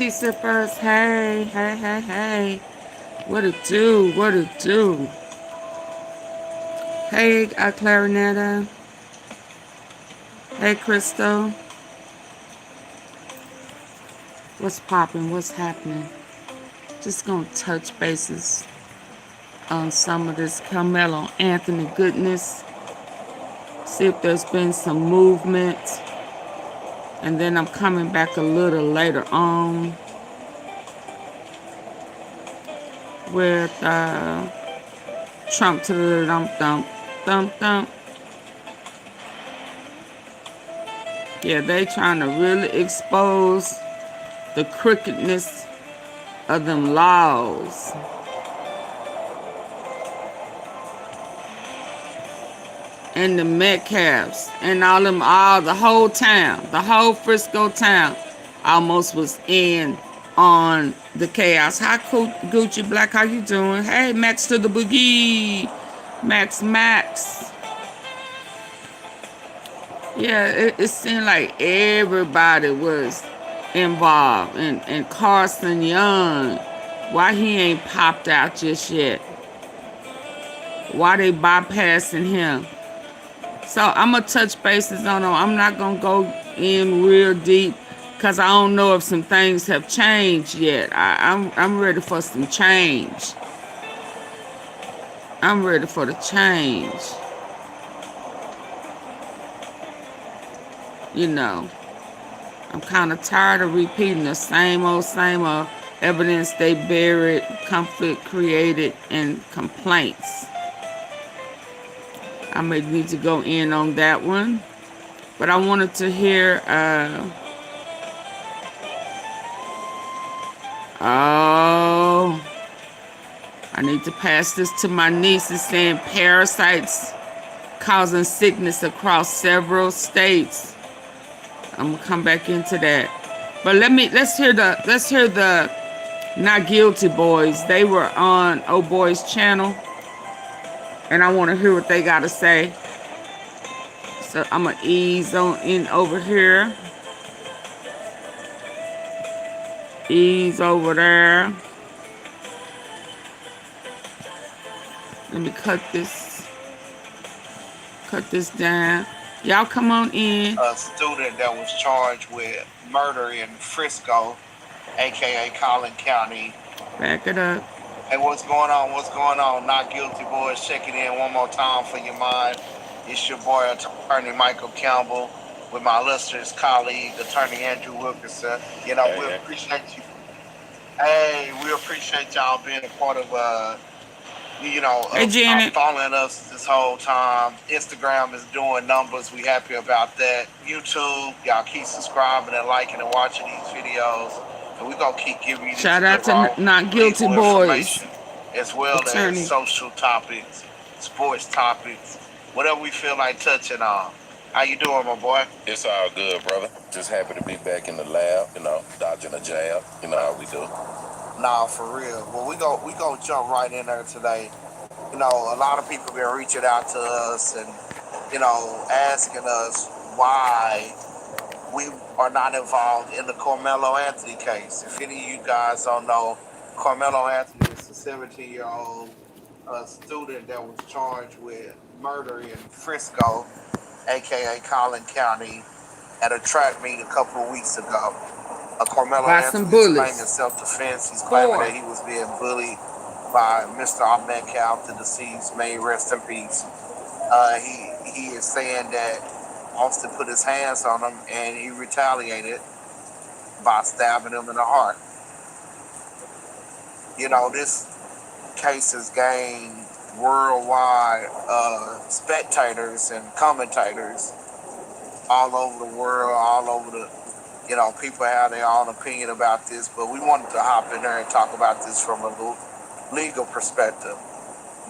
Tea sippers, hey, hey, hey, hey. What it do? What it do? Hey, Clarinetta. Hey, Crystal. What's popping? What's happening? Just gonna touch bases on some of this Karmelo Anthony goodness. See if there's been some movement. And then I'm coming back a little later on with Trump to the dump dump dump dump. Yeah, they trying to really expose the crookedness of them laws. And the Metcalfs and all the whole town, the whole Frisco town almost was in on the chaos. Hi, Gucci Black, how you doing? Hey, Max to the boogie. Max. Yeah, it seemed like everybody was involved. And Carson Young, why he ain't popped out just yet? Why they bypassing him? So I'm going to touch bases on them. I'm not going to go in real deep because I don't know if some things have changed yet. I'm ready for some change. I'm ready for the change. You know, I'm kind of tired of repeating the same old evidence they buried, conflict created, and complaints. I may need to go in on that one. But I wanted to hear, oh, I need to pass this to my niece. It's saying parasites causing sickness across several states. I'm gonna come back into that. But let's hear the Not Guilty Boys. They were on Oh Boy's channel. And I wanna hear what they gotta say. So I'm gonna ease on in over here. Ease over there. Let me cut this down. Y'all come on in. A student that was charged with murder in Frisco, aka Collin County. Back it up. Hey, what's going on? What's going on? Not Guilty Boys checking in one more time for your mind. It's your boy, Attorney Michael Campbell, with my illustrious colleague, Attorney Andrew Wilkinson. You know, we appreciate you. Hey, we appreciate y'all being a part of Hey, Janet. following us this whole time. Instagram is doing numbers. We happy about that. YouTube, y'all keep subscribing and liking and watching these videos. And we gonna keep giving you this Shout out good to raw Not Guilty legal Boys. information, as well as Attorney. social topics, sports topics, whatever we feel like touching on. How you doing, my boy? It's all good, brother. Just happy to be back in the lab, dodging a jab. You know how we do. Nah, for real. Well, we go jump right in there today. You know, a lot of people been reaching out to us and asking us why we are not involved in the Karmelo Anthony case. If any of you guys don't know, Karmelo Anthony is a 17-year-old student that was charged with murder in Frisco, aka Collin County, at a track meet a couple of weeks ago. Karmelo By some Anthony is claiming bullets. self-defense. He's claiming 4. that he was being bullied by Mr. Metcalf, the deceased. May he rest in peace. He is saying that Austin put his hands on him and he retaliated by stabbing him in the heart. You know, this case has gained worldwide spectators and commentators all over the world, all over the, people have their own opinion about this, but we wanted to hop in there and talk about this from a legal perspective.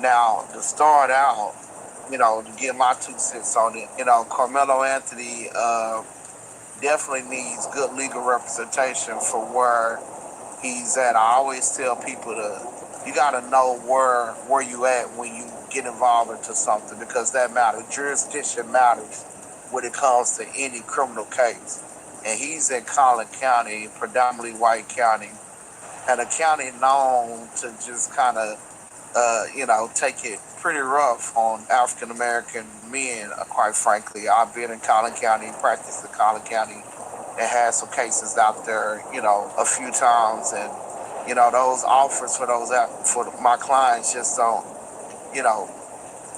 Now, to start out, to get my 2 cents on it, Karmelo Anthony definitely needs good legal representation for where he's at. I always tell people you got to know where you at when you get involved into something, because that matters. Jurisdiction matters when it comes to any criminal case. and he's in Collin County, predominantly white county, and a county known to just kind of, take it pretty rough on African American men. Quite frankly, I've been in Collin County, practiced in Collin County, and had some cases out there, a few times, and those offers for my clients just don't, you know,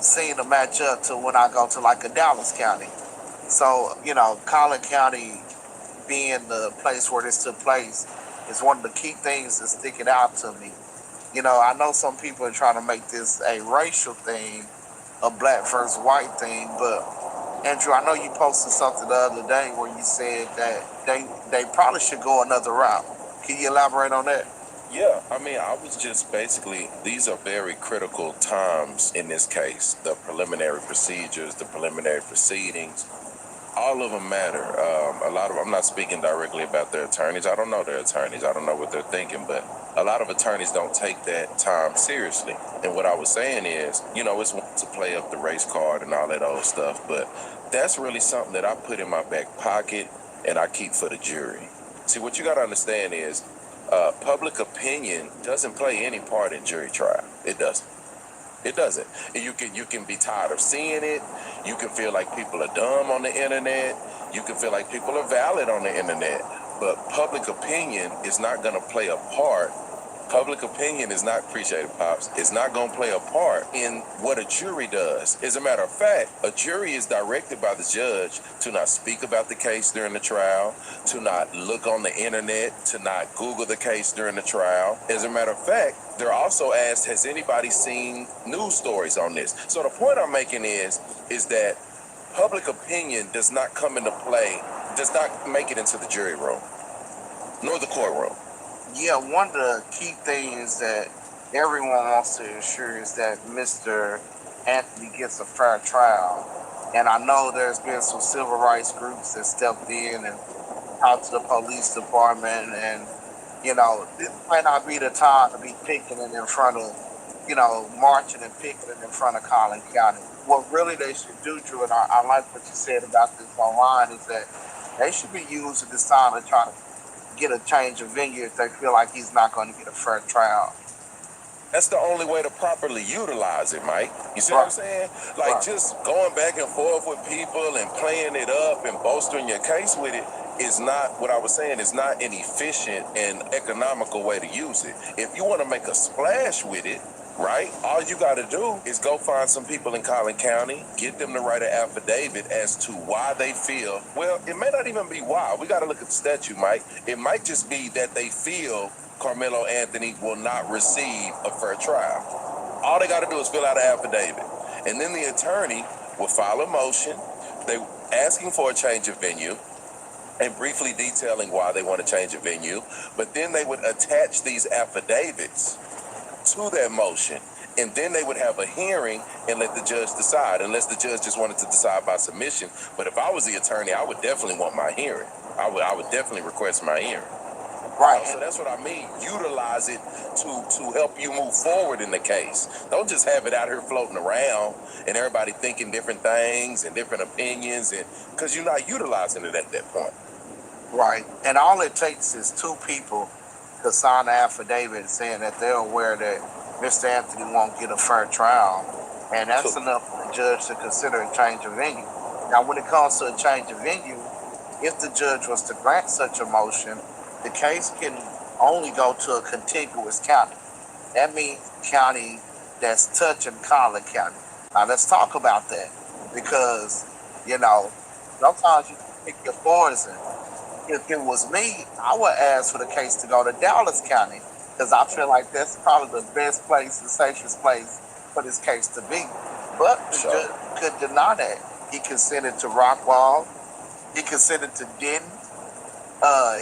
seem to match up to when I go to like a Dallas County. So, Collin County being the place where this took place is one of the key things that's sticking out to me. I know some people are trying to make this a racial thing, a black versus white thing, but Andrew, I know you posted something the other day where you said that they probably should go another route. Can you elaborate on that? Yeah, I mean, I was just basically, these are very critical times in this case. The preliminary procedures, the preliminary proceedings, all of them matter. I'm not speaking directly about their attorneys. I don't know their attorneys. I don't know what they're thinking, but a lot of attorneys don't take that time seriously. And what I was saying is, it's one to play up the race card and all that old stuff, but that's really something that I put in my back pocket and I keep for the jury. See, what you got to understand is, public opinion doesn't play any part in jury trial. It doesn't. It doesn't. And you can be tired of seeing it. You can feel like people are dumb on the internet. You can feel like people are valid on the internet. But public opinion is not going to play a part. Public opinion is not, appreciated, Pops, it's not going to play a part in what a jury does. As a matter of fact, a jury is directed by the judge to not speak about the case during the trial, to not look on the internet, to not Google the case during the trial. As a matter of fact, they're also asked, has anybody seen news stories on this? So the point I'm making is that public opinion does not come into play, does not make it into the jury room, nor the courtroom. Yeah, one of the key things that everyone wants to ensure is that Mr. Anthony gets a fair trial. And I know there's been some civil rights groups that stepped in and talked to the police department. And, this might not be the time to be picketing in front of, marching and picketing in front of Collin County. What really they should do, Drew, and I like what you said about this online, is that they should be using this time to try to get a change of venue if they feel like he's not going to get a fair trial. That's the only way to properly utilize it, Mike. You see what I'm saying? Like, just going back and forth with people and playing it up and bolstering your case with it is not, what I was saying, is not an efficient and economical way to use it. If you want to make a splash with it, right, all you got to do is go find some people in Collin County, get them to write an affidavit as to why they feel, well, it may not even be why. We got to look at the statute, Mike. It might just be that they feel Karmelo Anthony will not receive a fair trial. All they got to do is fill out an affidavit. And then the attorney will file a motion, they asking for a change of venue, and briefly detailing why they want to change a venue. But then they would attach these affidavits to that motion, and then they would have a hearing and let the judge decide, unless the judge just wanted to decide by submission. But if I was the attorney, I would definitely want my hearing. I would definitely request my hearing. Right. So that's what I mean. Utilize it to help you move forward in the case. Don't just have it out here floating around and everybody thinking different things and different opinions, and because you're not utilizing it at that point. Right. And all it takes is two people to sign an affidavit saying that they're aware that Mr. Anthony won't get a fair trial. And that's enough for the judge to consider a change of venue. Now, when it comes to a change of venue, if the judge was to grant such a motion, the case can only go to a contiguous county. That means county that's touching Collin County. Now, let's talk about that, because, sometimes you pick your poison. If it was me, I would ask for the case to go to Dallas County, because I feel like that's probably the best place, the safest place for this case to be. But the judge could deny that. He can send it to Rockwall. He can send it to Denton.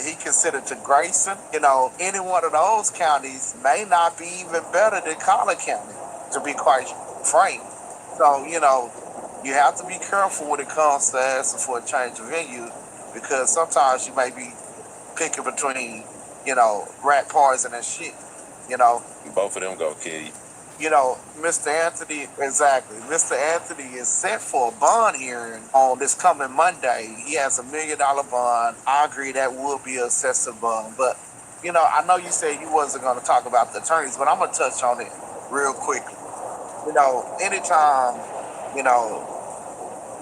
He can send it to Grayson. Any one of those counties may not be even better than Collin County, to be quite frank. So, you have to be careful when it comes to asking for a change of venue, because sometimes you may be picking between, rat poison and shit, Both of them gonna kill you. Mr. Anthony, exactly. Mr. Anthony is set for a bond hearing on this coming Monday. He has $1 million bond. I agree that would be an excessive bond. But, I know you said you wasn't going to talk about the attorneys, but I'm going to touch on it real quickly. Anytime, you know,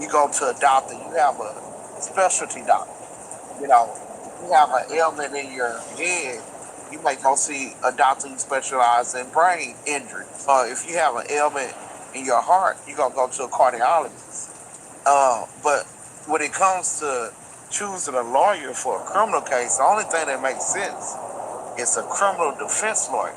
you go to a doctor, you have a specialty doctor. If you have an ailment in your head, you might go see a doctor who specializes in brain injuries. If you have an ailment in your heart, you're going to go to a cardiologist. But when it comes to choosing a lawyer for a criminal case, the only thing that makes sense is a criminal defense lawyer.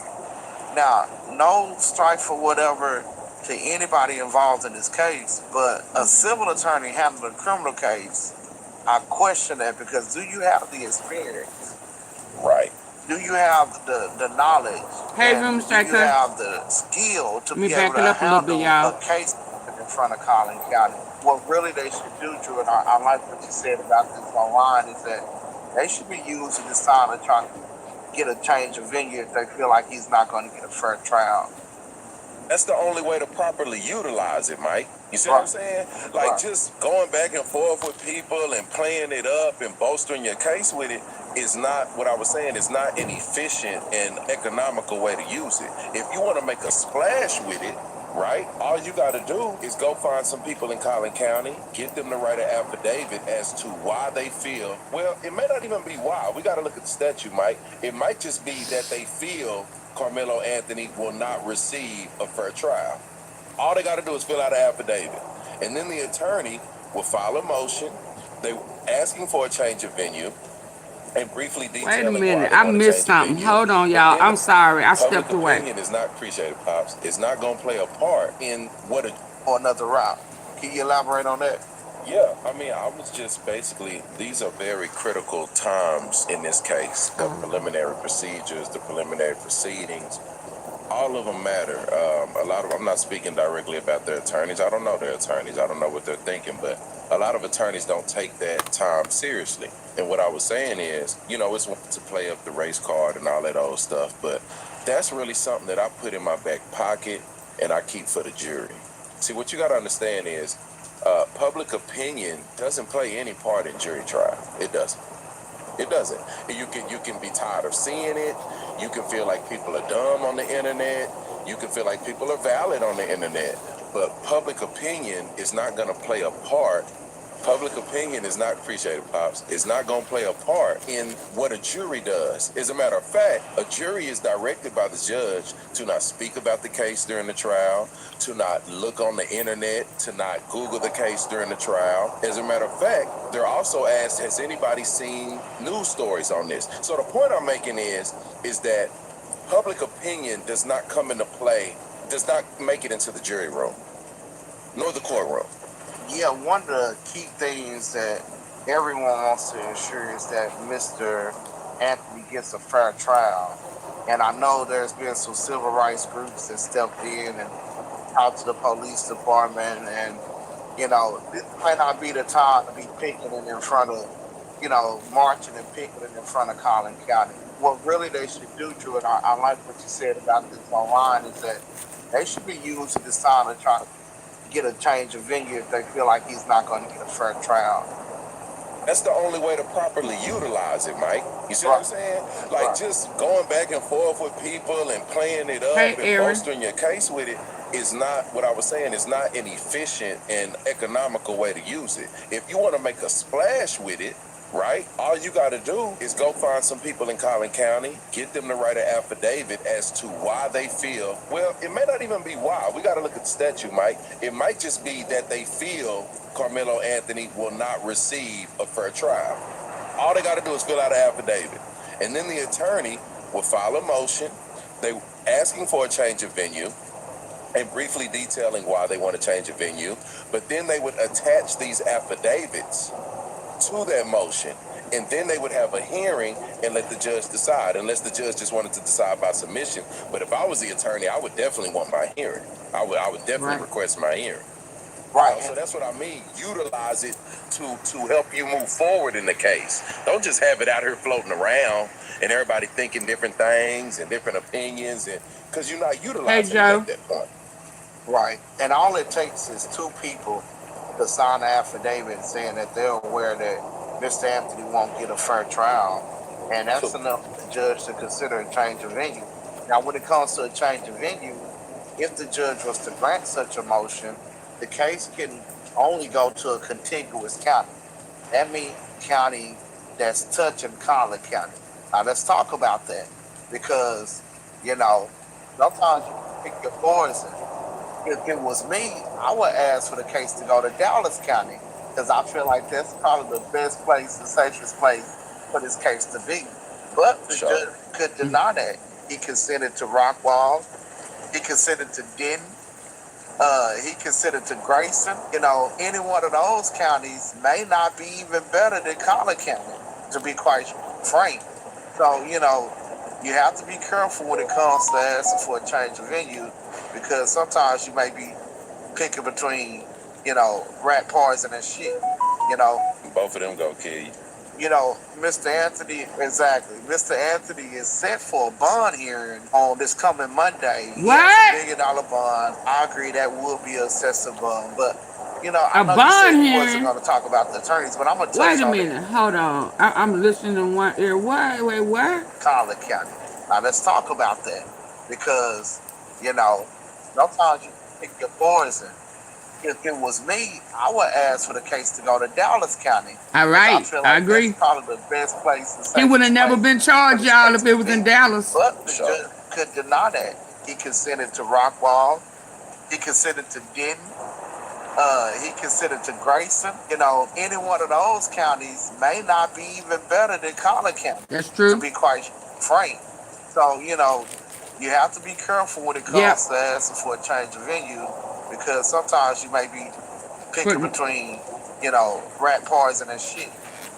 Now, no strife or whatever to anybody involved in this case, but a civil attorney handling a criminal case, I question that because do you have the experience? Right. Do you have the knowledge? Hey, And room do you shaker. have the skill to Let me be able back it to up a little bit, handle y'all. a case in front of Collin County? What really they should do, Drew, and I like what you said about this online, is that they should be used to decide to try to get a change of venue if they feel like he's not going to get a fair trial. That's the only way to properly utilize it, Mike. You see what I'm saying? Like, just going back and forth with people and playing it up and bolstering your case with it is not what I was saying. It's not an efficient and economical way to use it. If you want to make a splash with it, right, all you got to do is go find some people in Collin County, get them to write an affidavit as to why they feel. Well, it may not even be why. We got to look at the statute, Mike. It might just be that they feel Karmelo Anthony will not receive a fair trial. All they got to do is fill out an affidavit. And then the attorney will file a motion. They asking for a change of venue and briefly Wait a detailing why minute. they I want to missed change of something. venue. Hold on, But y'all. then I'm sorry. I public stepped away. opinion is not appreciated, Pops. It's not going to play a part in what a... Or another route. Can you elaborate on that? Yeah, I mean, I was just basically, these are very critical times in this case. The preliminary procedures, the preliminary proceedings, all of them matter. A lot of, I'm not speaking directly about their attorneys. I don't know their attorneys. I don't know what they're thinking, but a lot of attorneys don't take that time seriously. And what I was saying is, it's one to play up the race card and all that old stuff, but that's really something that I put in my back pocket and I keep for the jury. See, what you got to understand is, public opinion doesn't play any part in jury trial. It doesn't. It doesn't. You can be tired of seeing it. You can feel like people are dumb on the internet. You can feel like people are valid on the internet. But public opinion is not going to play a part. Public opinion is not, appreciated, Pops, is not going to play a part in what a jury does. As a matter of fact, a jury is directed by the judge to not speak about the case during the trial, to not look on the internet, to not Google the case during the trial. As a matter of fact, they're also asked, has anybody seen news stories on this? So the point I'm making is that public opinion does not come into play, does not make it into the jury room, nor the courtroom. Yeah, one of the key things that everyone wants to ensure is that Mr. Anthony gets a fair trial. And I know there's been some civil rights groups that stepped in and talked to the police department. And, this may not be the time to be picketing in front of, marching and picketing in front of Collin County. What really they should do, Drew, and I like what you said about this online, is that they should be used to decide to try to get a change of venue if they feel like he's not going to get a fair trial. That's the only way to properly utilize it, Mike. You see what I'm saying? Like, just going back and forth with people and playing it up and bolstering your case with it is not, what I was saying, is not an efficient and economical way to use it. If you want to make a splash with it, right, all you got to do is go find some people in Collin County, get them to write an affidavit as to why they feel. Well, it may not even be why. We got to look at the statute, Mike. It might just be that they feel Karmelo Anthony will not receive a fair trial. All they got to do is fill out an affidavit. And then the attorney will file a motion. They asking for a change of venue and briefly detailing why they want to change a venue. But then they would attach these affidavits to that motion, and then they would have a hearing and let the judge decide, unless the judge just wanted to decide by submission. But if I was the attorney, I would definitely want my hearing. I would definitely request my hearing. Right. So that's what I mean. Utilize it to help you move forward in the case. Don't just have it out here floating around and everybody thinking different things and different opinions, and because you're not Hey, utilizing it Joe. at that point. Right. And all it takes is two people to sign an affidavit saying that they're aware that Mr. Anthony won't get a fair trial. And that's enough for the judge to consider a change of venue. Now, when it comes to a change of venue, if the judge was to grant such a motion, the case can only go to a contiguous county. That means county that's touching Collin County. Now, let's talk about that because, you know, sometimes you pick your poison. If it was me, I would ask for the case to go to Dallas County because I feel like that's probably the best place, the safest place for this case to be. But the judge could deny that. He consented to Rockwall. He consented to Denton. He considered to Grayson. You know, any one of those counties may not be even better than Collin County, to be quite frank. So, you know, you have to be careful when it comes to asking for a change of venue because sometimes you may be picking between, you know, rat poison and shit. You know, Both of them go kill you. you know, Mr. Anthony, exactly. Mr. Anthony is set for a bond hearing on this coming Monday. He has What? $1 million bond. I agree that would be an excessive bond, but you know, I A know you said bond you wasn't hearing? going to talk about the attorneys, but I'm going to Wait touch a on it. minute. Hold on. I'm listening in one ear. What? Wait, what? Collin County. Now let's talk about that because you know sometimes you pick your poison. If it was me, I would ask for the case to go to Dallas County All because I right. feel I like that's agree. probably the best place and He would safest have never place been for charged, this y'all, case if it to was in be. Dallas. But the judge could deny that. He consented to Rockwall. He consented to Denton. He consented to Grayson. You know, any one of those counties may not be even better than Collin County, That's to true. be quite frank. So, you know, you have to be careful when it Yep. comes to asking for a change of venue because sometimes you may be picking between, you know, rat poison and shit.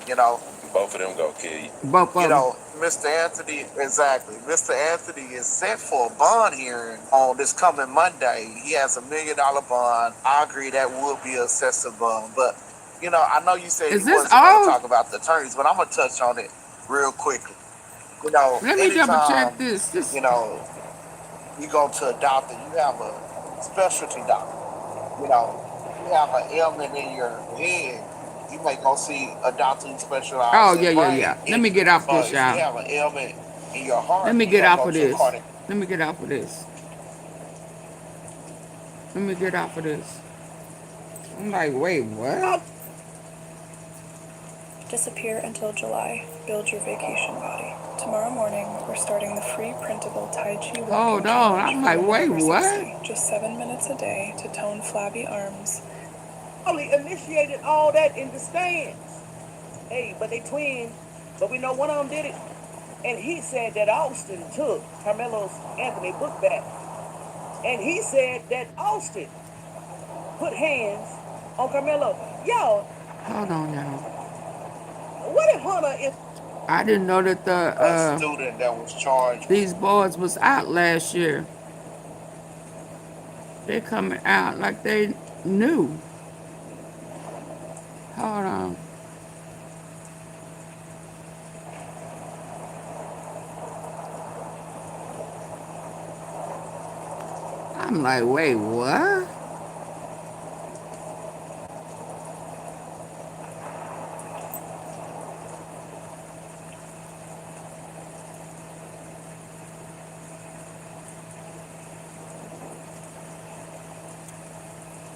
You know, Both of them go kill you. Both you of them. know, Mr. Anthony, exactly. Mr. Anthony is set for a bond hearing on this coming Monday. He has $1 million bond. I agree that would be an excessive bond. But, you know, I know you said Is you this wasn't going to all? talk about the attorneys, but I'm going to touch on it real quickly. You know, Let me double check anytime, this. you know, you go to a doctor, you have a specialty doctor. You know, you have an ailment in your head, you may go see a doctor who Oh, specializes yeah, in yeah, brain yeah. Let me get injuries. off this, If you y'all. have an ailment in your Let heart, me you get may off go of to a this. cardiac. Let me get off of this. Let me get off of this. I'm like, wait, what? Disappear until July. Build your vacation body. Tomorrow morning, we're starting the free printable Tai Chi walking Hold on. challenge I'm for like, women wait, over what? 60. Just 7 minutes a day to tone flabby arms. Only initiated all that in the stands. Hey, but they twins. But we know one of them did it. And he said that Austin took Carmelo's Anthony book back. And he said that Austin put hands on Carmelo. Yo, Hold on, y'all. what if Hunter is I didn't know that A student that was charged. these boys was out last year. They coming out like they knew. Hold on. I'm like, wait, what?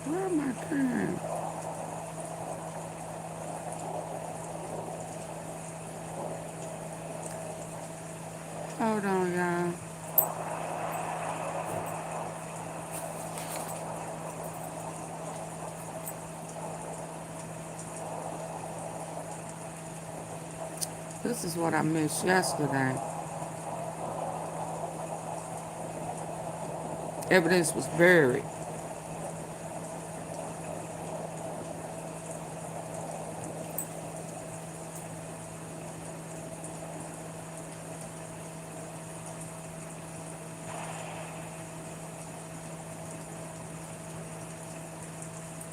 Where am I turning? Hold on, y'all. This is what I missed yesterday. Evidence was buried.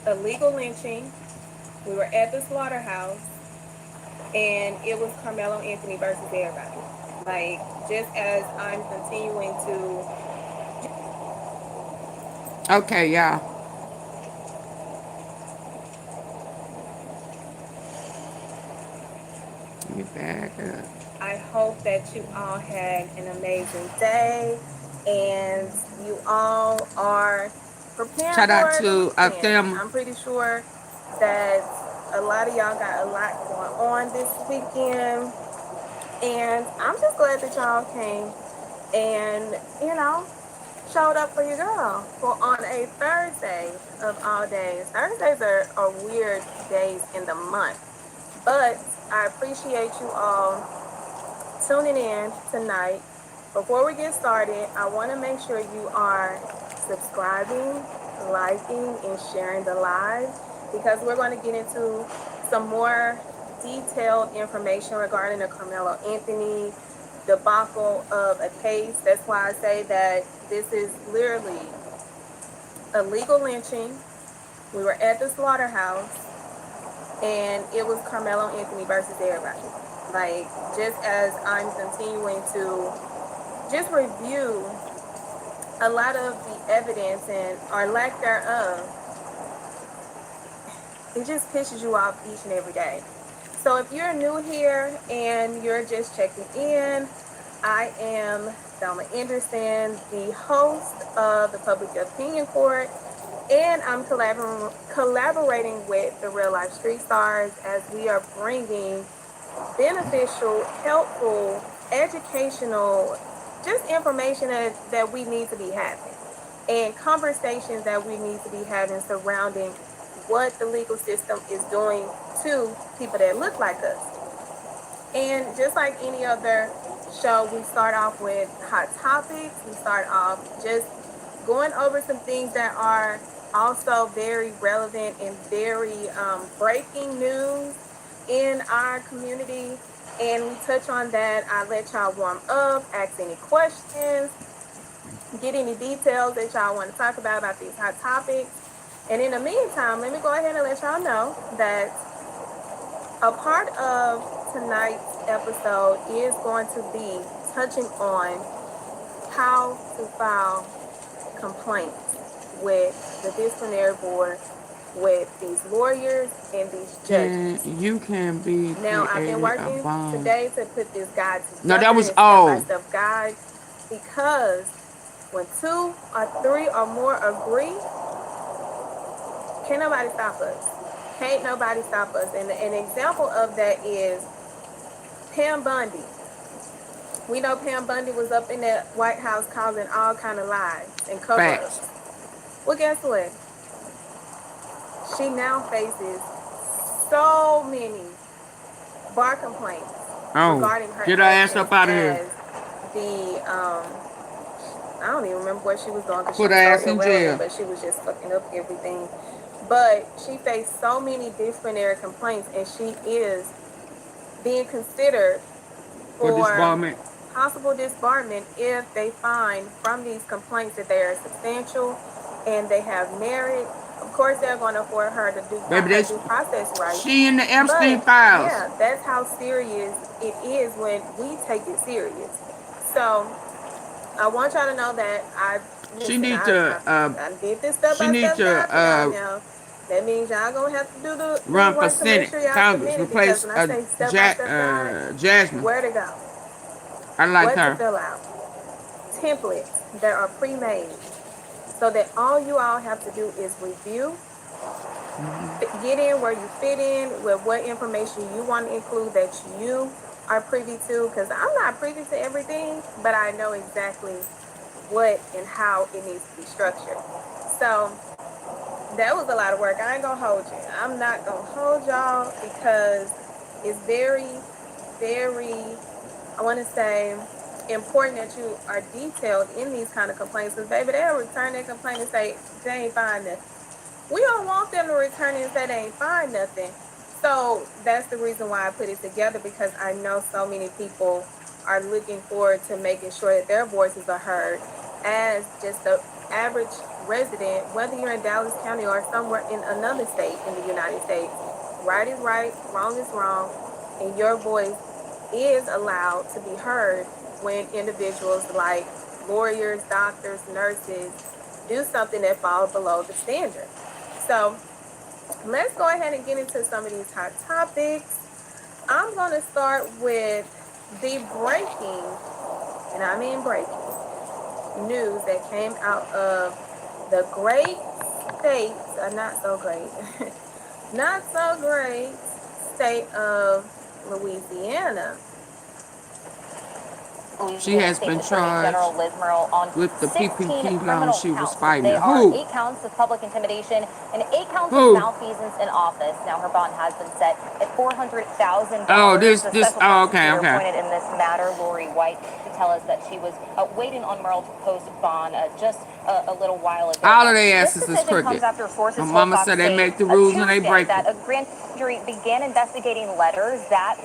illegal lynching. We were at the slaughterhouse, and it was Karmelo Anthony versus everybody. Like, just as I'm continuing to. Okay, y'all. Let me back up. I hope that you all had an amazing day, and you all are prepared Shout out for the to weekend. them. I'm pretty sure that a lot of y'all got a lot going on this weekend, and I'm just glad that y'all came and, showed up for your girl for on a Thursday of all days. Thursdays are weird days in the month, but I appreciate you all tuning in tonight. Before we get started, I want to make sure you are subscribing, liking, and sharing the live, because we're going to get into some more detailed information regarding the Karmelo Anthony debacle of a case. That's why I say that this is literally illegal lynching. We were at the slaughterhouse, and it was Karmelo Anthony versus everybody. Like, just as I'm continuing to just review a lot of the evidence and or lack thereof, it just pisses you off each and every day. So if you're new here and you're just checking in, I am Thelma Anderson, the host of the Public Opinion Court, and I'm collaborating with the Real Life Street Stars as we are bringing beneficial, helpful, educational, just information that we need to be having, and conversations that we need to be having surrounding what the legal system is doing to people that look like us. And just like any other show, we start off with hot topics. We start off just going over some things that are also very relevant and very breaking news in our community. And we touch on that. I let y'all warm up, ask any questions, get any details that y'all want to talk about these hot topics. And in the meantime, let me go ahead and let y'all know that a part of tonight's episode is going to be touching on how to file complaints with the disciplinary board, with these lawyers and these judges. You can be Now, I've been created a working bond. today to put this guide together. No, that was step-by-step guide, because when 2 or 3 or more agree, can't nobody stop us. Can't nobody stop us. And an example of that is Pam Bundy. We know Pam Bundy was up in that White House causing all kind of lies and cover-ups. Well, guess what? She now faces so many bar complaints regarding her get her ass up out of here. The I don't even remember what she was doing, because she Put was her ass so in irrelevant, jail. but she was just fucking up everything. But she faced so many disciplinary complaints, and she is being considered for disbarment. Possible disbarment if they find from these complaints that they are substantial and they have merit. Of course, they're going to afford her to do due process rights. She in the Epstein files. Yeah, that's how serious it is when we take it serious. So I want y'all to know that I did this step by step now. That means y'all gonna have to do the run work for to make Senate, sure y'all Congress, submit it, replace because when I say step by step guide, Jasmine. where to go, I like what her. to fill out, templates that are pre-made, so that all you all have to do is review, get in where you fit in with what information you want to include that you are privy to, because I'm not privy to everything, but I know exactly what and how it needs to be structured. So that was a lot of work. I ain't gonna hold you. I'm not gonna hold y'all, because it's very, very, I want to say, important that you are detailed in these kind of complaints, because baby, they'll return their complaint and say they ain't find nothing. We don't want them to return and say they ain't find nothing. So that's the reason why I put it together, because I know so many people are looking forward to making sure that their voices are heard as just the average resident, whether you're in Dallas County or somewhere in another state in the United States, right is right, wrong is wrong, and your voice is allowed to be heard when individuals like lawyers, doctors, nurses do something that falls below the standard. So let's go ahead and get into some of these hot topics. I'm going to start with the breaking, and I mean breaking, news that came out of the great state, not so great, not so great state of Louisiana. She has been charged with the PPP loan she was fighting. There are Who? 8 counts of public intimidation and 8 counts Who? of malfeasance in office. Now her bond has been set at $400,000. Oh, this. The Oh, special okay, prosecutor okay. appointed in this matter, Lori White, to tell us that she was waiting on Merle to post bond just a little while ago. All of their asses This is decision crooked. comes after sources My told mama Fox said they News make the rules and they Tuesday break that them. a grand jury began investigating letters that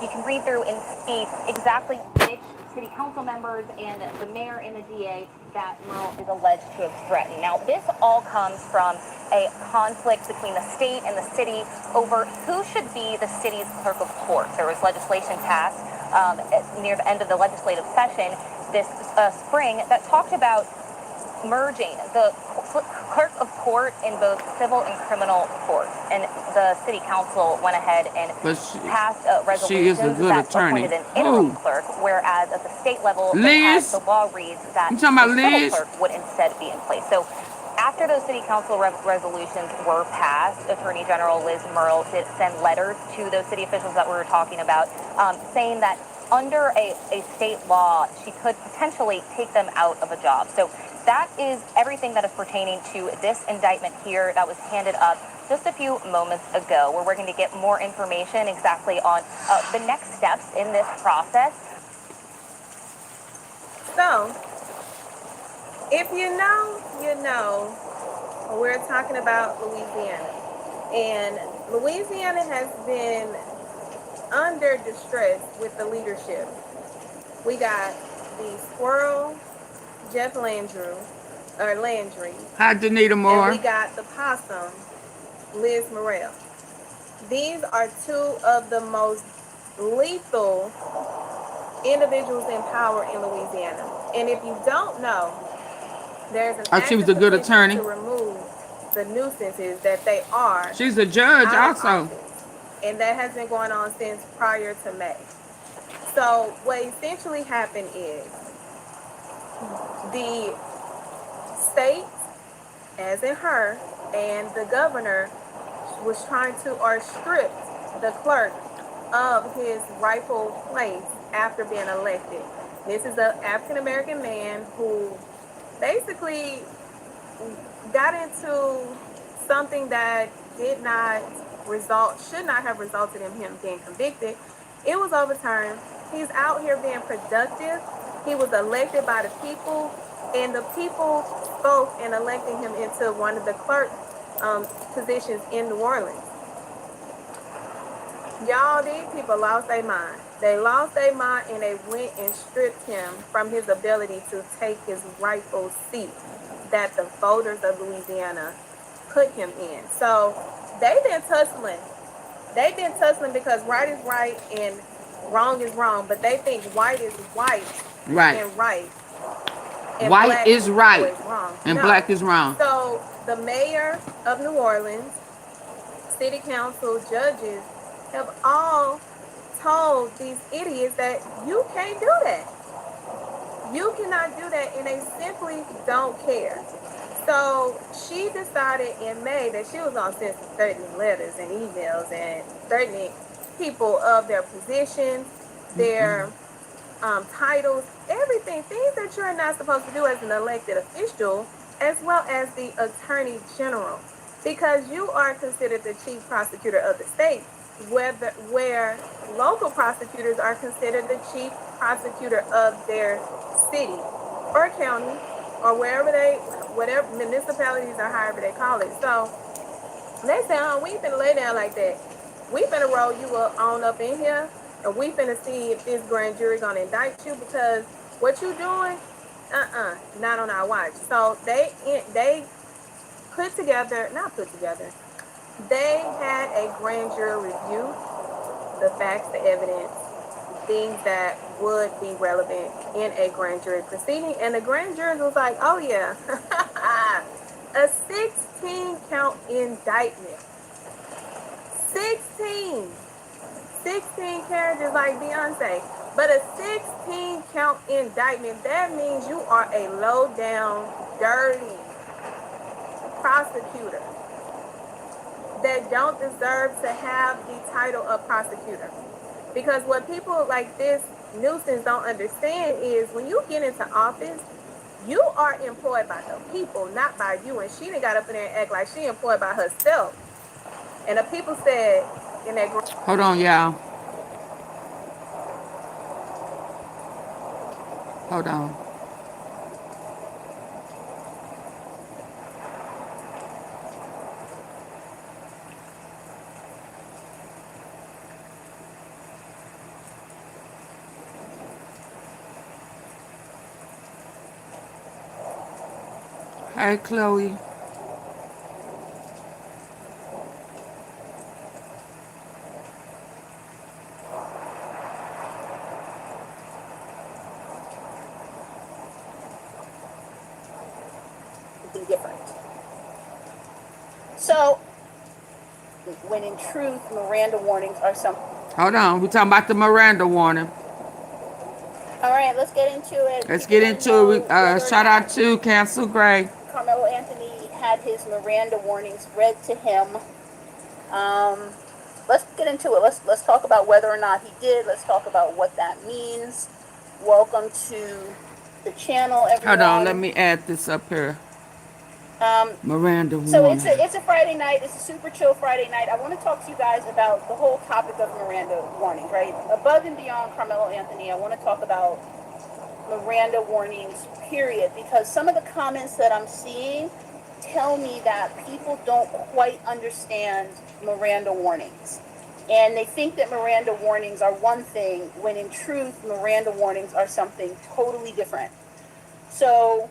you can read through and see exactly which city council members and the mayor and the DA that Merle is alleged to have threatened. Now, this all comes from a conflict between the state and the city over who should be the city's clerk of court. There was legislation passed near the end of the legislative session this spring that talked about merging the clerk of court in both civil and criminal courts, and the city council went ahead and passed resolutions that appointed an interim clerk, whereas at the state level, the law reads that the civil clerk would instead be in place. So after those city council resolutions were passed, Attorney General Liz Merle did send letters to those city officials that we were talking about, saying that under a state law, she could potentially take them out of a job. So that is everything that is pertaining to this indictment here that was handed up just a few moments ago. We're going to get more information exactly on the next steps in this process. So, if you know, you know, we're talking about Louisiana. And Louisiana has been under distress with the leadership. We got the squirrel, Jeff Landry, Hi, Danita Moore. and we got the possum, Liz Morrell. These are two of the most lethal individuals in power in Louisiana. And if you don't know, there's an She was a good petition attorney. to remove the nuisances that they are. She's a judge also. And that has been going on since prior to May. So what essentially happened is the state, as in her, and the governor was trying to, or stripped the clerk of his rightful place after being elected. This is an African-American man who basically got into something that should not have resulted in him being convicted. It was overturned. He's out here being productive. He was elected by the people, and the people spoke and elected him into one of the clerk positions in New Orleans. Y'all, these people lost their mind. They lost their mind, and they went and stripped him from his ability to take his rightful seat that the voters of Louisiana put him in. So they've been tussling. They've been tussling because right is right and wrong is wrong, but they think white is white and right. And white is right wrong. and black is wrong. So the mayor of New Orleans, city council, judges have all told these idiots that you can't do that. You cannot do that, and they simply don't care. So she decided in May that she was going to send some threatening letters and emails and threatening people of their positions, their titles, everything, things that you're not supposed to do as an elected official, as well as the attorney general, because you are considered the chief prosecutor of the state, where local prosecutors are considered the chief prosecutor of their city or county or whatever municipalities or however they call it. So they say, we ain't finna lay down like that. We finna roll you on up in here, and we finna see if this grand jury gonna indict you, because what you doing, not on our watch. So they put together, not put together, they had a grand jury review the facts, the evidence, things that would be relevant in a grand jury proceeding. And the grand jury was like, oh yeah, a 16 count indictment. 16 characters like Beyonce. But a 16 count indictment, that means you are a low down, dirty prosecutor that don't deserve to have the title of prosecutor. Because what people like this nuisance don't understand is when you get into office, you are employed by the people, not by you. And she done got up in there and act like she employed by herself. And the people said in that group. Hold on, y'all. Hold on. Hey, Chloe. Different. So, when in truth, Miranda warnings are something. Hold on. We're talking about the Miranda warning. All right, let's get into it. Let's get into it. Shout out to Cancel Gray. Karmelo Anthony had his Miranda warnings read to him. Let's get into it. Let's talk about whether or not he did. Let's talk about what that means. Welcome to the channel, everyone. Hold on. Let me add this up here. Miranda warning. So it's a Friday night. It's a super chill Friday night. I want to talk to you guys about the whole topic of Miranda warnings, right? Above and beyond Karmelo Anthony, I want to talk about Miranda warnings, period, because some of the comments that I'm seeing tell me that people don't quite understand Miranda warnings. And they think that Miranda warnings are one thing, when in truth, Miranda warnings are something totally different. So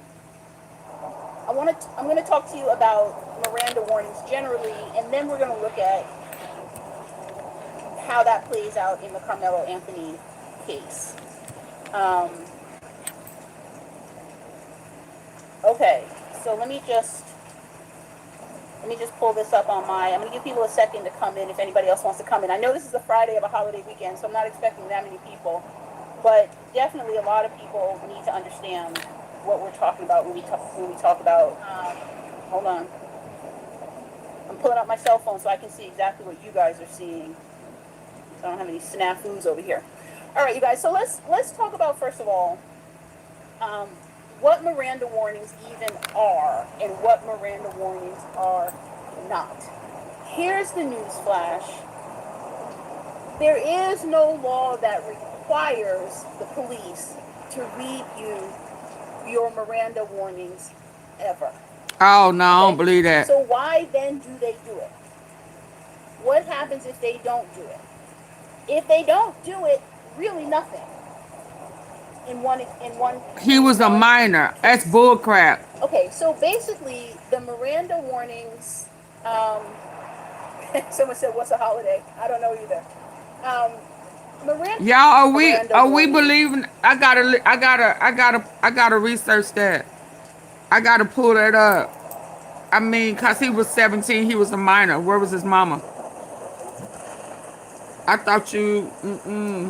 I'm going to talk to you about Miranda warnings generally, and then we're going to look at how that plays out in the Karmelo Anthony case. Okay, so let me just pull this up on I'm going to give people a second to come in if anybody else wants to come in. I know this is a Friday of a holiday weekend, so I'm not expecting that many people, but definitely a lot of people need to understand what we're talking about when we talk about, hold on. I'm pulling up my cell phone so I can see exactly what you guys are seeing. So I don't have any snafus over here. All right, you guys, so let's talk about, first of all, what Miranda warnings even are and what Miranda warnings are not. Here's the news flash. There is no law that requires the police to read you your Miranda warnings ever. Oh, no, I don't believe that. So why then do they do it? What happens if they don't do it? If they don't do it, really nothing. He was a minor. That's bullcrap. Okay, so basically the Miranda warnings, someone said, what's a holiday? I don't know either. Y'all, are we believing? I gotta research that. I gotta pull that up. I mean, cause he was 17, he was a minor. Where was his mama? I thought you.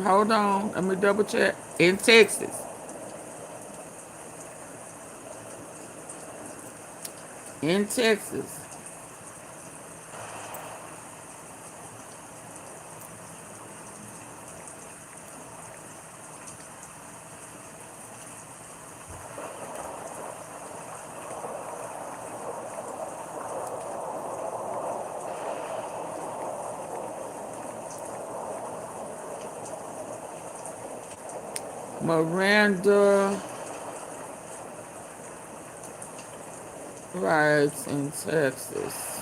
Hold on, let me double check. In Texas. In Texas. Miranda riots in Texas.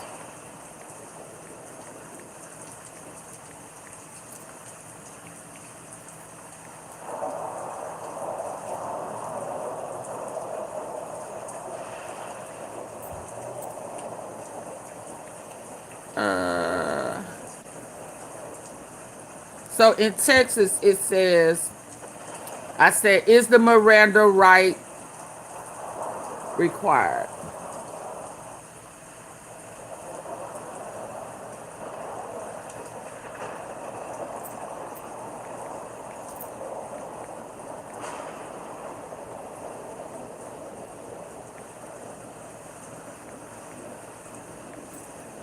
Uh, so in Texas, it says, I said, is the Miranda right required?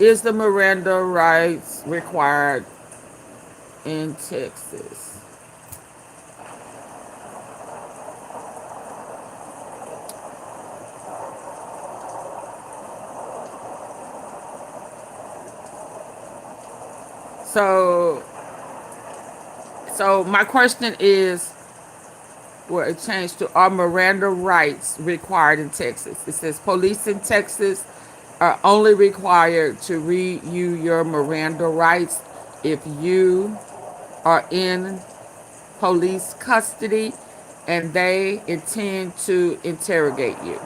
Is the Miranda rights required in Texas? So, so my question is, well, it changed to, are Miranda rights required in Texas? It says police in Texas are only required to read you your Miranda rights if you are in police custody and they intend to interrogate you.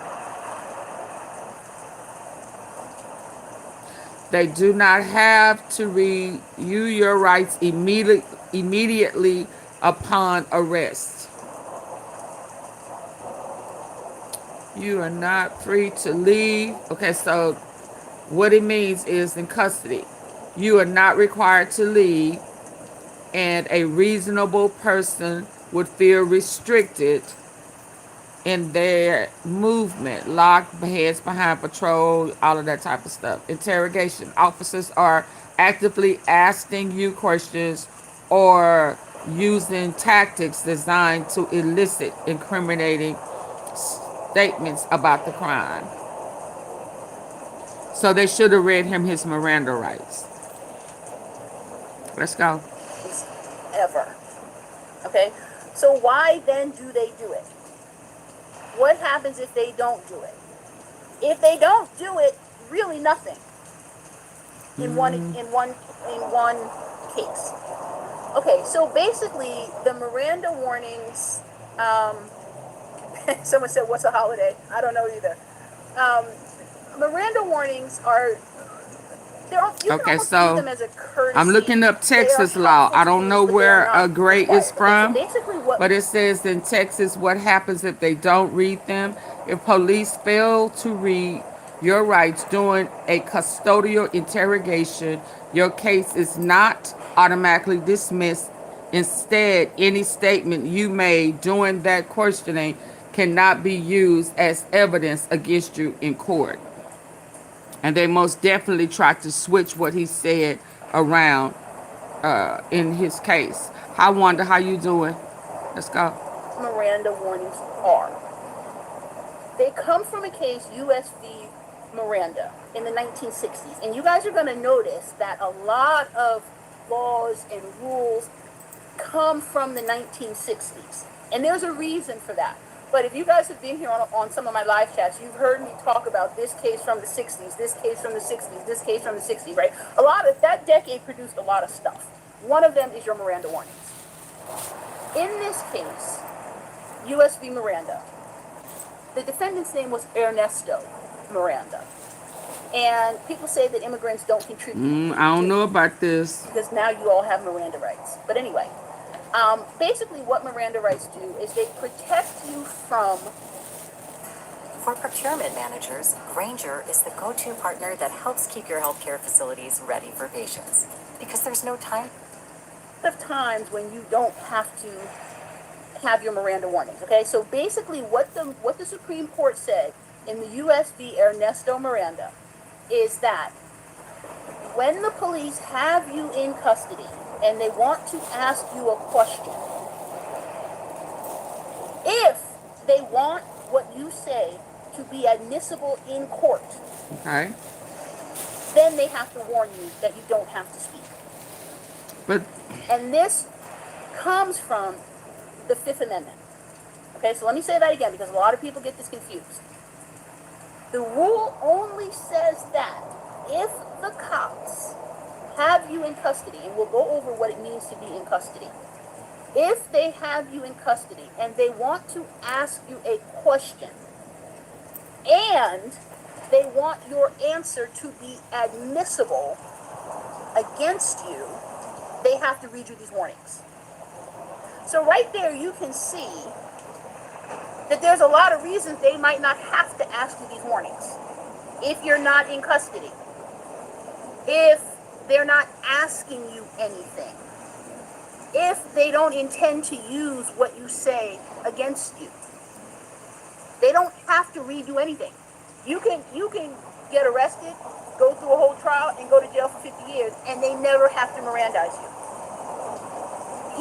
They do not have to read you your rights immediately upon arrest. You are not free to leave. Okay, so what it means is in custody, you are not required to leave, and a reasonable person would feel restricted in their movement, locked heads behind patrol, all of that type of stuff. Interrogation. Officers are actively asking you questions or using tactics designed to elicit incriminating statements about the crime. So they should have read him his Miranda rights. Let's go. Ever. Okay? So why then do they do it? What happens if they don't do it? If they don't do it, really nothing. In one case. Okay, so basically the Miranda warnings, someone said, what's a holiday? I don't know either. Miranda warnings are, you can Okay, almost view so them as a courtesy. I'm looking up Texas law. I don't know where a gray is from, basically but it says in Texas what happens if they don't read them. If police fail to read your rights during a custodial interrogation, your case is not automatically dismissed. Instead, any statement you made during that questioning cannot be used as evidence against you in court. And they most definitely tried to switch what he said around in his case. I wonder how you doing. Let's go. Miranda warnings are. They come from a case, U.S. v. Miranda, in the 1960s. And you guys are going to notice that a lot of laws and rules come from the 1960s. And there's a reason for that. But if you guys have been here on some of my live chats, you've heard me talk about this case from the 60s, this case from the 60s, this case from the 60s, right? A lot of that decade produced a lot of stuff. One of them is your Miranda warnings. In this case, U.S. v. Miranda, the defendant's name was Ernesto Miranda. And people say that immigrants don't contribute. I don't know about this. Because now you all have Miranda rights. But anyway, basically what Miranda rights do is they protect you from... For procurement managers, Granger is the go-to partner that helps keep your healthcare facilities ready for patients. Because there's no time. Of times when you don't have to have your Miranda warnings, okay? So basically what the Supreme Court said in the U.S. v. Ernesto Miranda is that when the police have you in custody and they want to ask you a question, if they want what you say to be admissible in court, Okay. then they have to warn you that you don't have to speak. But And this comes from the Fifth Amendment. Okay, so let me say that again because a lot of people get this confused. The rule only says that if the cops have you in custody, and we'll go over what it means to be in custody, if they have you in custody and they want to ask you a question and they want your answer to be admissible, against you, they have to read you these warnings. So right there, you can see that there's a lot of reasons they might not have to ask you these warnings. If you're not in custody, if they're not asking you anything, if they don't intend to use what you say against you, they don't have to read you anything. You can get arrested, go through a whole trial, and go to jail for 50 years, and they never have to Mirandize you.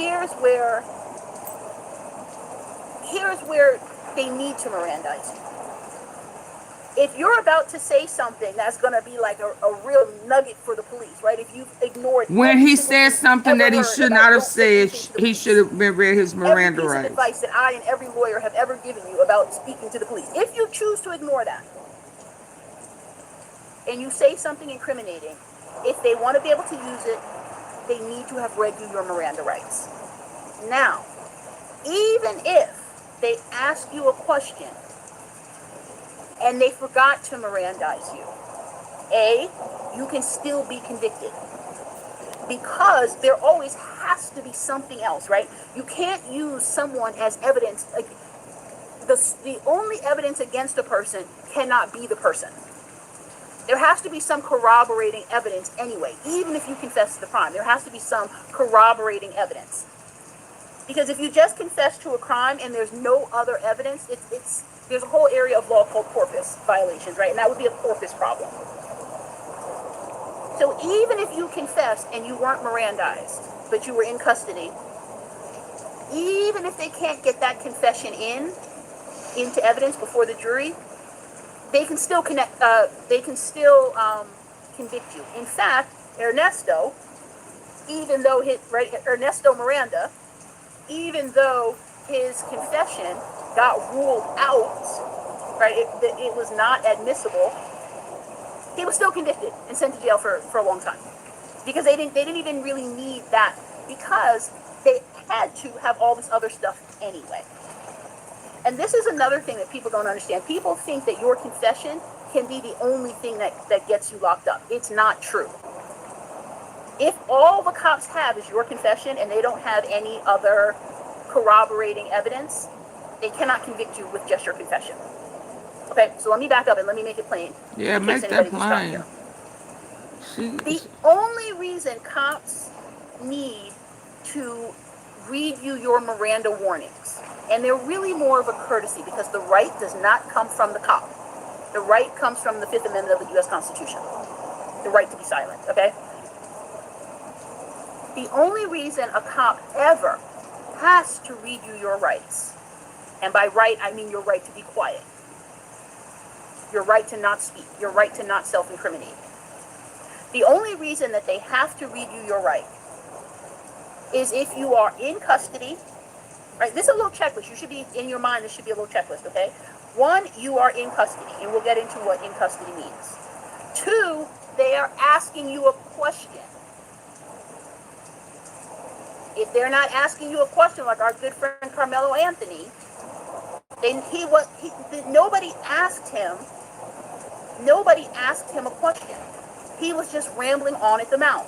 Here's where they need to Mirandize you. If you're about to say something that's going to be like a real nugget for the police, right? If you've ignored When he said something that he should not have said, he should have been read his Miranda every piece rights. of advice that I and every lawyer have ever given you about speaking to the police, if you choose to ignore that, and you say something incriminating, if they want to be able to use it, they need to have read you your Miranda rights. Now, even if they ask you a question and they forgot to Mirandize you, you can still be convicted. Because there always has to be something else, right? You can't use someone as evidence. Like the only evidence against a person cannot be the person. There has to be some corroborating evidence anyway, even if you confess to the crime. There has to be some corroborating evidence. Because if you just confess to a crime and there's no other evidence, there's a whole area of law called corpus violations, right? And that would be a corpus problem. So even if you confessed and you weren't Mirandized, but you were in custody, even if they can't get that confession into evidence before the jury, they can still convict you. In fact, Ernesto Miranda, even though his confession got ruled out, right, it was not admissible, he was still convicted and sent to jail for a long time. Because they didn't even really need that, because they had to have all this other stuff anyway. And this is another thing that people don't understand. People think that your confession can be the only thing that gets you locked up. It's not true. If all the cops have is your confession and they don't have any other corroborating evidence, they cannot convict you with just your confession. Okay, so let me back up and let me make it plain. Yeah, make that plain. The only reason cops need to read you your Miranda warnings, and they're really more of a courtesy because the right does not come from the cop. The right comes from the Fifth Amendment of the U.S. Constitution. The right to be silent, okay? The only reason a cop ever has to read you your rights, and by right I mean your right to be quiet, your right to not speak, your right to not self-incriminate. The only reason that they have to read you your right is if you are in custody, right? This is a little checklist. You should be, in your mind, this should be a little checklist, okay? 1, you are in custody, and we'll get into what in custody means. 2, they are asking you a question. If they're not asking you a question, like our good friend Karmelo Anthony, then nobody asked him a question. He was just rambling on at the mouth.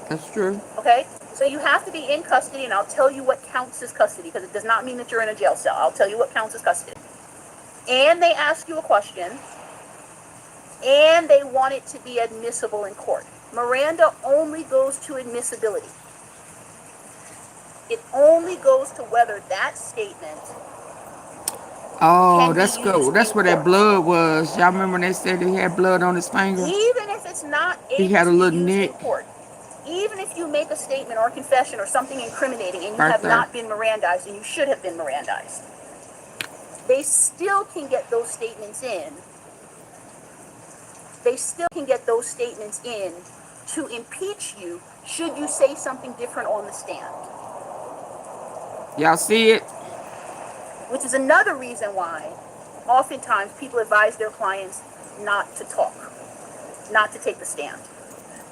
That's true. Okay? So you have to be in custody, and I'll tell you what counts as custody, because it does not mean that you're in a jail cell. I'll tell you what counts as custody. And they ask you a question, and they want it to be admissible in court. Miranda only goes to admissibility. It only goes to whether that statement. Oh, that's good. That's where that blood was. Y'all remember when they said he had blood on his finger? Even if it's not able he had a to little be used nick. in court, even if you make a statement or a confession or something incriminating and you have not been Mirandized, and you should have been Mirandized, they still can get those statements in. They still can get those statements in to impeach you should you say something different on the stand. Y'all see it? Which is another reason why oftentimes people advise their clients not to talk, not to take the stand.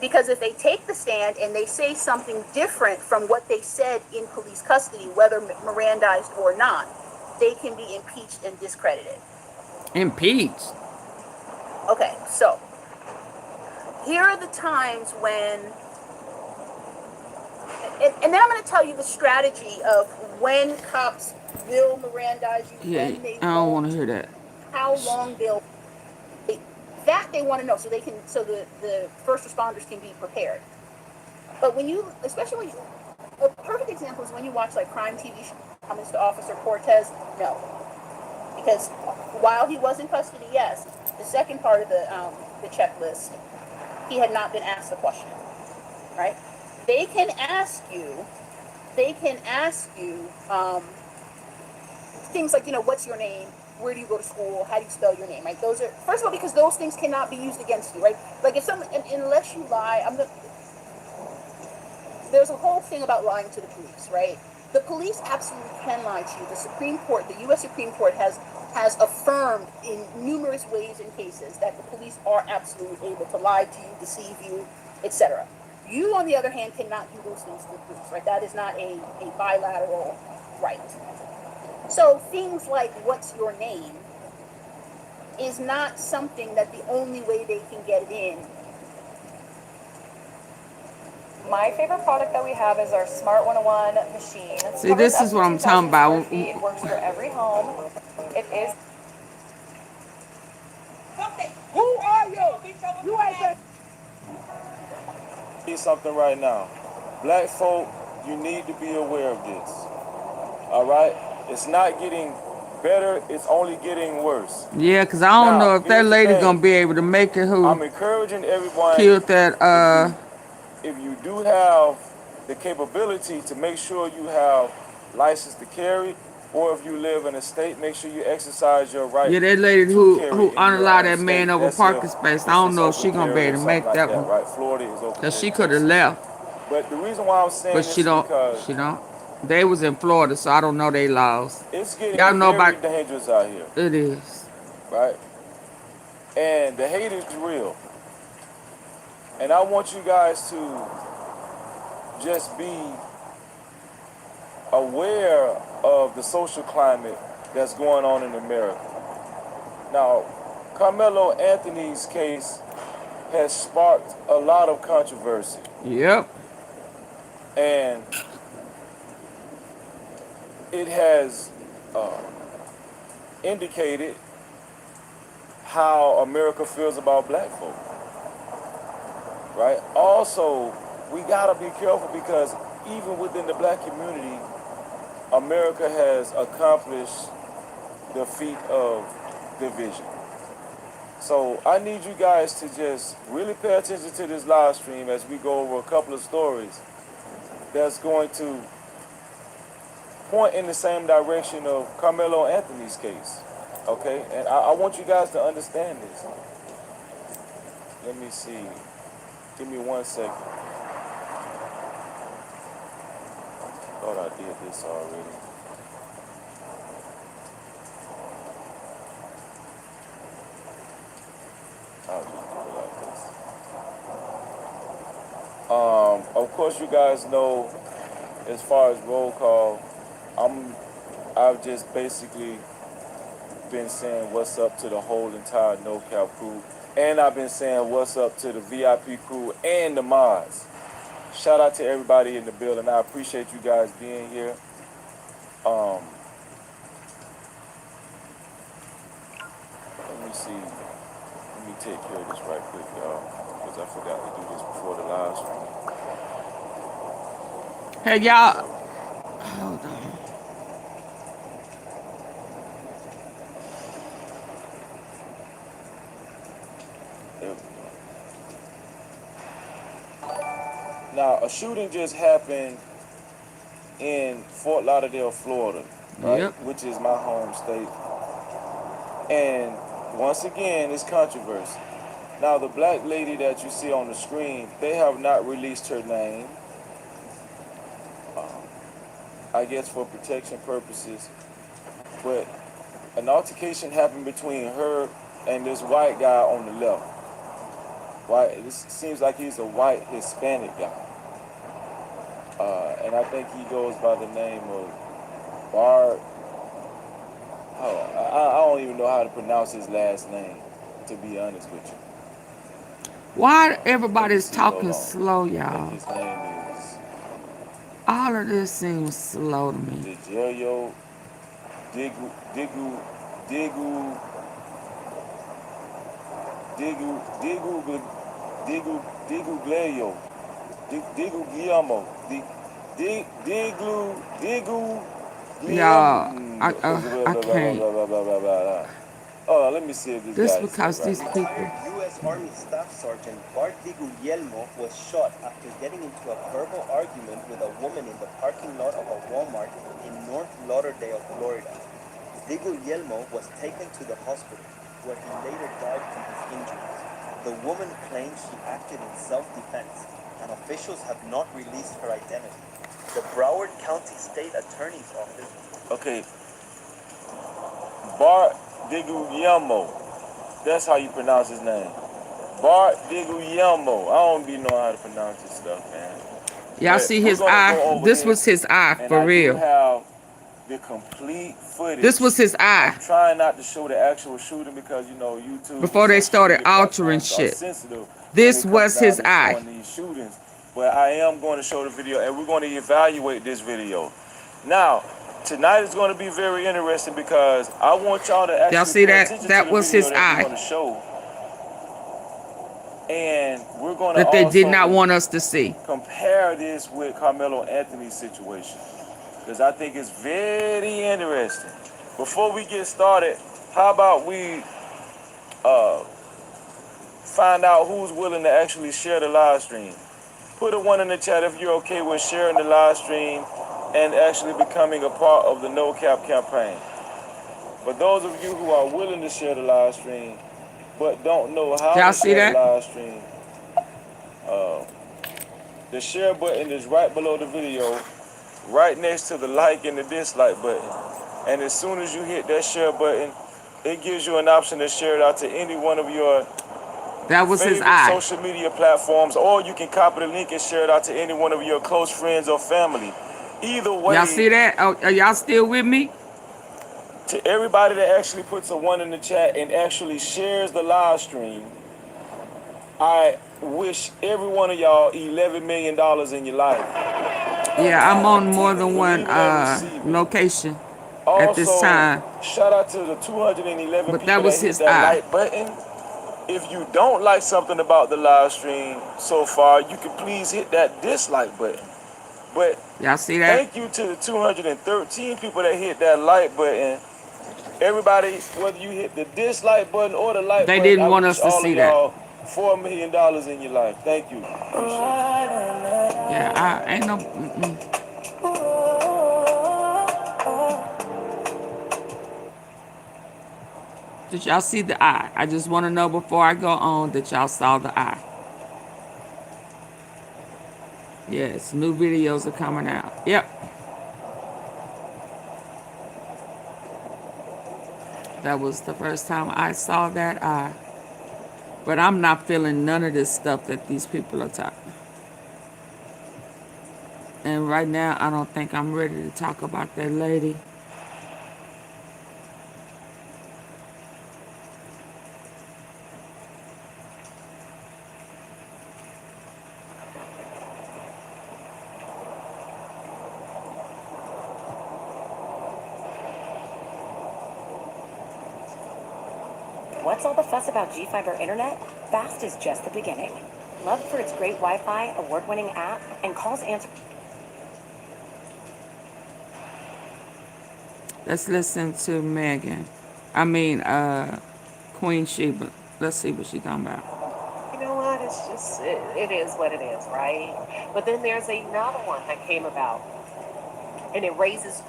Because if they take the stand and they say something different from what they said in police custody, whether Mirandized or not, they can be impeached and discredited. Impeached? Okay, so here are the times when And then I'm going to tell you the strategy of when cops will Mirandize you, Yeah, when they I don't want to won't, hear that. how long they'll wait. That they want to know so they can, so the first responders can be prepared. But when you, especially when you, a perfect example is when you watch like crime TV shows to Officer Cortez. No, because while he was in custody, yes, the second part of the checklist, he had not been asked the question, right? They can ask you, they can ask you things like, what's your name? Where do you go to school? How do you spell your name? Right? Those are, first of all, because those things cannot be used against you, right? Like if someone, unless you lie, there's a whole thing about lying to the police, right? The police absolutely can lie to you. The Supreme Court, the U.S. Supreme Court has affirmed in numerous ways and cases that the police are absolutely able to lie to you, deceive you, etc. You, on the other hand, cannot do those things to the police, right? That is not a bilateral right. So things like what's your name is not something that the only way they can get it in. My favorite product that we have is our Smart 101 machine. See, Covers this up is to what I'm talking 2,000 square about. feet. It works for every home. It is. Who are you? You ain't the Something right now. Black folk, you need to be aware of this. All right? It's not getting better, it's only getting worse. Yeah, because I don't Now, know if that here's the lady thing. gonna be able to make it who I'm encouraging everyone, killed that if you do have the capability to make sure you have license to carry, or if you live in a state, make sure you exercise your right yeah, that lady to who carry in your unallowed own that man state. over That's if parking space. I it's don't just know if open she gonna be carry or able to something make like that that, one. right? Florida is open Cause carry she could have too. left. But the reason why I'm But saying she this is don't because she don't. They was in Florida, so I don't know they laws. it's getting Y'all know about very dangerous out here, it is. right? And the hate is real. And I want you guys to just be aware of the social climate that's going on in America. Now, Carmelo Anthony's case has sparked a lot of controversy. Yep. And it has indicated how America feels about black folk, right? Also, we gotta be careful because even within the black community, America has accomplished the feat of division. So I need you guys to just really pay attention to this live stream as we go over a couple of stories that's going to point in the same direction of Carmelo Anthony's case. Okay? And I want you guys to understand this. Let me see. Give me 1 second. Thought I did this already. I'll just do it like this. Of course, you guys know, as far as roll call, I've just basically been saying what's up to the whole entire No Cap crew, and I've been saying what's up to the VIP crew and the mods. Shout out to everybody in the building. I appreciate you guys being here. Let me see. Let me take care of this right quick, y'all, because I forgot to do this before the live stream. Hey y'all. Hold on. Now, a shooting just happened in Fort Lauderdale, Florida, right? Yep. Which is my home state. And once again, it's controversy. Now, the black lady that you see on the screen, they have not released her name. I guess for protection purposes. But an altercation happened between her and this white guy on the left. White, this seems like he's a white Hispanic guy. And I think he goes by the name of Bart. Oh, I don't even know how to pronounce his last name, to be honest with you. Why Let me everybody's see, hold talking on. slow, I think y'all? his name is All of this seems slow to me. Degelio, Digu, Digu, Digu, Digu, Digu, Digu, Digu, Gleo, Digu, Guillermo, Digu, Digu, Y'all, Guillermo. I can't. Oh, let me see if this This guy said because these right. people. Retired U.S. Army Staff Sergeant Bart Guillermo was shot after getting into a verbal argument with a woman in the parking lot of a Walmart in North Lauderdale, Florida. Guillermo was taken to the hospital, where he later died from his injuries. The woman claims she acted in self-defense, and officials have not released her identity. The Broward County State Attorney's Office. Okay, Bart Guillermo. That's how you pronounce his name. Bart Guillermo. I don't be knowing how to pronounce this stuff, man. Y'all But see we're his gonna eye? go over This was this, his eye, and for I do real. have the complete footage. This was his eye. I'm trying not to show the actual shooting because, you know, YouTube Before they and social started media altering platforms are shit. sensitive This when it comes was his down to eye. showing these shootings. But I am going to show the video, and we're going to evaluate this video. Now, tonight is going to be very interesting because I want y'all to Y'all actually see pay that? attention to That the was video his that we're eye going to show. And we're going to that they did not also want us to see. compare this with Carmelo Anthony's situation because I think it's very interesting. Before we get started, how about we find out who's willing to actually share the live stream? Put a one in the chat if you're okay with sharing the live stream and actually becoming a part of the No Cap campaign. For those of you who are willing to share the live stream but don't know how Y'all to see share the that? live stream, the share button is right below the video, right next to the like and the dislike button. And as soon as you hit that share button, it gives you an option to share it out to any one of your That was his favorite eye. social media platforms, or you can copy the link and share it out to any one of your close friends or family. Either Y'all way, see that? Oh, are y'all still with me? to everybody that actually puts a one in the chat and actually shares the live stream, I wish every one of y'all $11 million in your life. Yeah, I'm on more than one Believe it and receive it. location at this Also, time. shout out to the 211 But that people that was hit his that eye. like button. If you don't like something about the live stream so far, you can please hit that dislike button. But Y'all see that? thank you to the 213 people that hit that like button. Everybody, whether you hit the dislike button or the like They button, didn't I want wish us to all of see that. y'all $4 million in your life. Thank you. Appreciate Yeah, I ain't no. Did y'all see the eye? I just want to know before I go on that y'all saw the eye. Yes, new videos are coming out. Yep. That was the first time I saw that eye. But I'm not feeling none of this stuff that these people are talking. And right now, I don't think I'm ready to talk about that lady. What's all the fuss about G-Fiber Internet? Fast is just the beginning. Loved for its great Wi-Fi, award-winning app, and calls answered. Let's listen to Megan. Queen Sheba. Let's see what she's talking about. You know what? It's just, it is what it is, right? But then there's another one that came about, and it raises.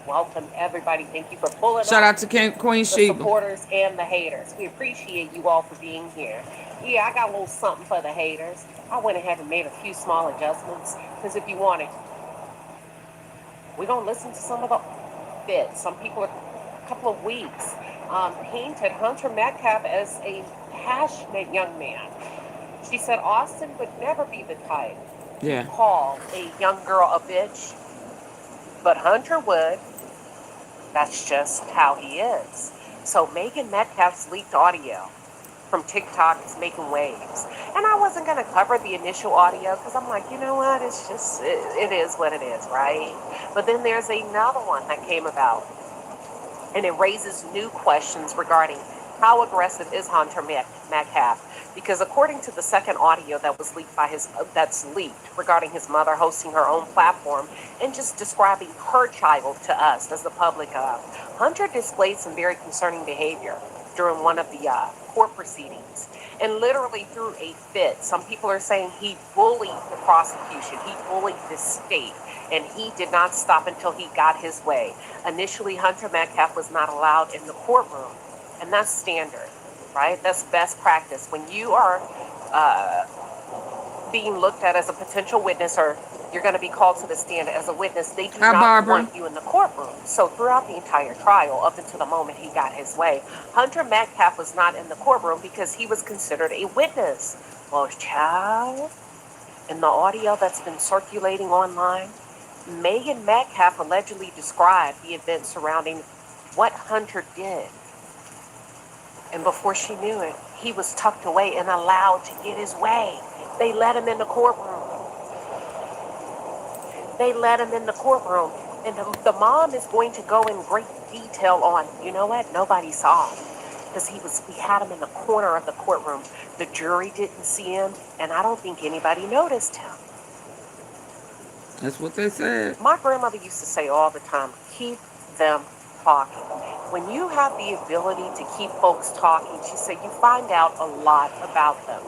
Welcome, everybody. Thank you for pulling Shout up out to Queen the Sheba. supporters and the haters. We appreciate you all for being here. Yeah, I got a little something for the haters. I went ahead and made a few small adjustments, because if you want it, we're going to listen to some of the bits. Some people, a couple of weeks, painted Hunter Metcalf as a passionate young man. She said Austin would never be the type to call a young girl a bitch, but Hunter would. That's just how he is. So Megan Metcalf's leaked audio from TikTok. It's making waves. And I wasn't going to cover the initial audio because I'm like, you know what? It's just, it is what it is, right? But then there's another one that came about, and it raises new questions regarding how aggressive is Hunter Metcalf. Because according to the second audio that was leaked by that's leaked regarding his mother hosting her own platform and just describing her child to us as the public, Hunter displayed some very concerning behavior during one of the court proceedings and literally threw a fit. Some people are saying he bullied the prosecution, he bullied the state, and he did not stop until he got his way. Initially, Hunter Metcalf was not allowed in the courtroom, and that's standard, right? That's best practice. When you are being looked at as a potential witness, or you're going to be called to the stand as a witness, they do not want you in the courtroom. So throughout the entire trial, up until the moment he got his way, Hunter Metcalf was not in the courtroom because he was considered a witness. Well, child, in the audio that's been circulating online, Megan Metcalf allegedly described the events surrounding what Hunter did. And before she knew it, he was tucked away and allowed to get his way. They let him in the courtroom. They let him in the courtroom. And the mom is going to go in great detail on, you know what, nobody saw him. Because we had him in the corner of the courtroom. The jury didn't see him, and I don't think anybody noticed him. That's what they said. My grandmother used to say all the time, keep them talking. When you have the ability to keep folks talking, she said, you find out a lot about them.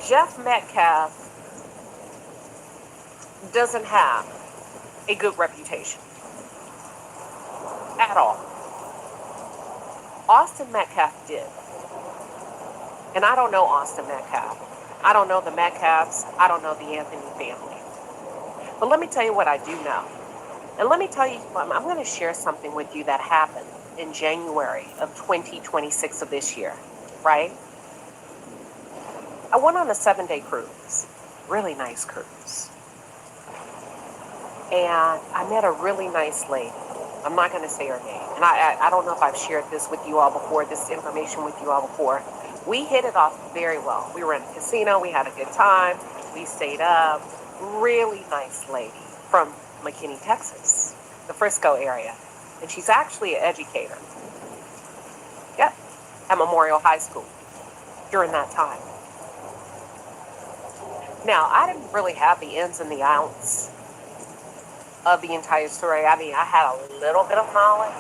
Jeff Metcalf doesn't have a good reputation at all. Austin Metcalf did. And I don't know Austin Metcalf. I don't know the Metcalfs. I don't know the Anthony family. But let me tell you what I do know. And let me tell you, I'm going to share something with you that happened in January of 2026 of this year, right? I went on a 7-day cruise, really nice cruise. And I met a really nice lady. I'm not going to say her name. And I don't know if I've shared this with you all before, this information with you all before. We hit it off very well. We were in a casino. We had a good time. We stayed up. Really nice lady from McKinney, Texas, the Frisco area. And she's actually an educator. Yep, at Memorial High School during that time. Now, I didn't really have the ins and the outs of the entire story. I mean, I had a little bit of knowledge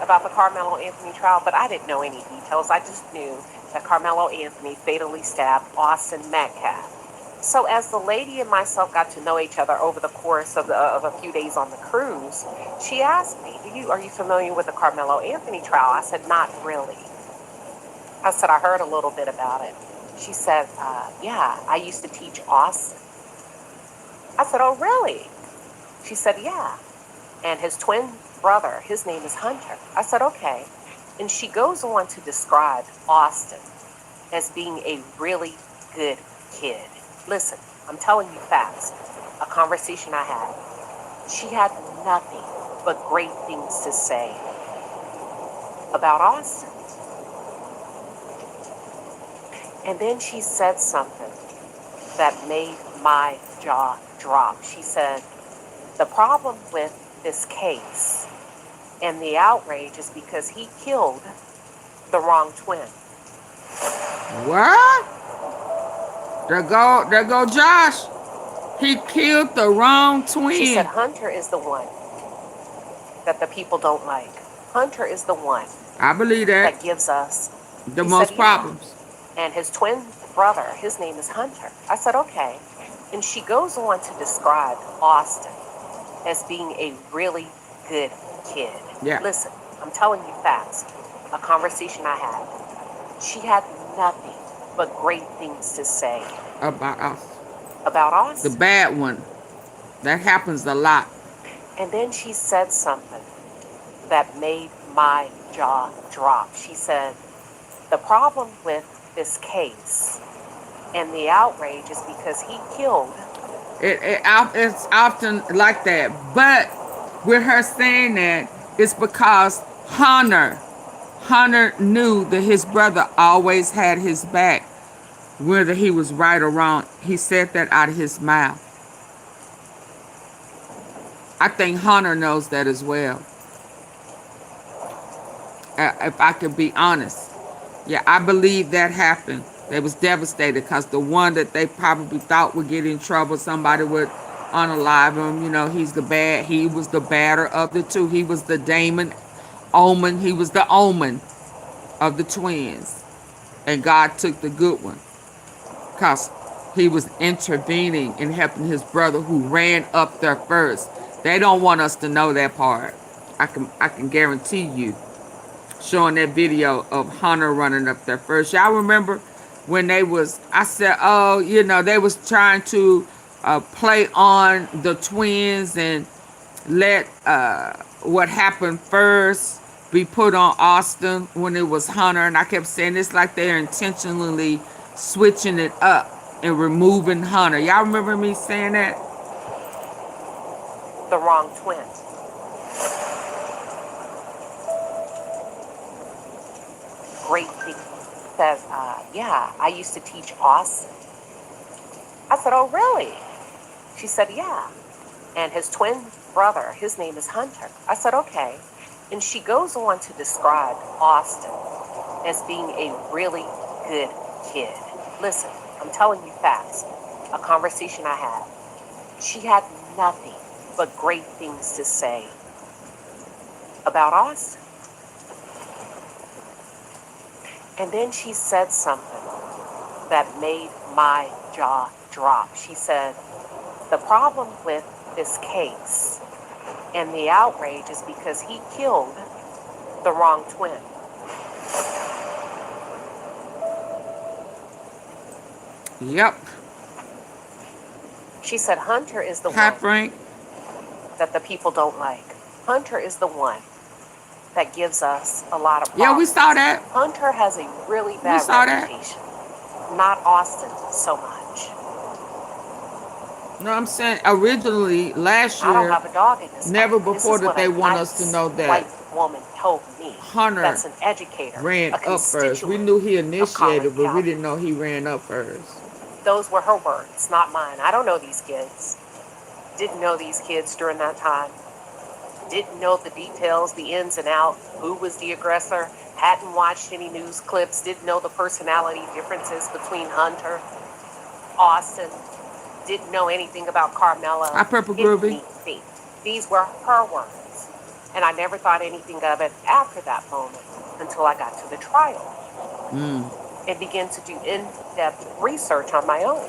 about the Karmelo Anthony trial, but I didn't know any details. I just knew that Karmelo Anthony fatally stabbed Austin Metcalf. So as the lady and myself got to know each other over the course of a few days on the cruise, she asked me, are you familiar with the Karmelo Anthony trial? I said, not really. I said, I heard a little bit about it. She said, yeah, I used to teach Austin. I said, oh, really? She said, yeah. And his twin brother, his name is Hunter. I said, okay. And she goes on to describe Austin as being a really good kid. Listen, I'm telling you facts. A conversation I had. She had nothing but great things to say about Austin. And then she said something that made my jaw drop. She said, the problem with this case and the outrage is because he killed the wrong twin. What? There go Josh. He killed the wrong twin. She said Hunter is the one that the people don't like. Hunter is the one. I believe that. That gives us the most problems. And his twin brother, his name is Hunter. I said, okay. And she goes on to describe Austin as being a really good kid. Yeah. Listen, I'm telling you facts. A conversation I had. She had nothing but great things to say. About us. About us? The bad one. That happens a lot. And then she said something that made my jaw drop. She said, the problem with this case and the outrage is because he killed. It's often like that. But with her saying that, It's because Hunter knew that his brother always had his back, whether he was right or wrong. He said that out of his mouth. I think Hunter knows that as well. If I could be honest. Yeah, I believe that happened. They was devastated because the one that they probably thought would get in trouble, somebody would unalive him. You know, he was the badder of the two. He was the omen. He was the omen of the twins. And God took the good one because he was intervening and helping his brother who ran up there first. They don't want us to know that part. I can guarantee you. Showing that video of Hunter running up there first. Y'all remember when I said, oh, you know, they was trying to play on the twins and let what happened first be put on Austin when it was Hunter. And I kept saying it's like they're intentionally switching it up and removing Hunter. Y'all remember me saying that? The wrong twin. Great thing. Says, yeah, I used to teach Austin. I said, oh, really? She said, yeah. And his twin brother, his name is Hunter. I said, okay. And she goes on to describe Austin as being a really good kid. Listen, I'm telling you facts. A conversation I had. She had nothing but great things to say about Austin. And then she said something that made my jaw drop. She said, the problem with this case and the outrage is because he killed the wrong twin. Yep. She said, Hunter is the Hi, one Frank. that the people don't like. Hunter is the one that gives us a lot of problems. Yeah, we saw that. Hunter has a really bad reputation. Not Austin so much. No, I'm saying originally last year, I don't have a dog in this never fight. before This is that they what a want nice us to know that white woman told me. Hunter That's an educator, ran a up first. We constituent knew he of Collin initiated, but we County. didn't know he ran up first. Those were her words, not mine. I don't know these kids. Didn't know these kids during that time. Didn't know the details, the ins and outs, who was the aggressor, hadn't watched any news clips, didn't know the personality differences between Hunter, Austin, didn't know anything about Karmelo. Hi, Purple Groovy. These were her words. And I never thought anything of it after that moment until I got to the trial and began to do in-depth research on my own.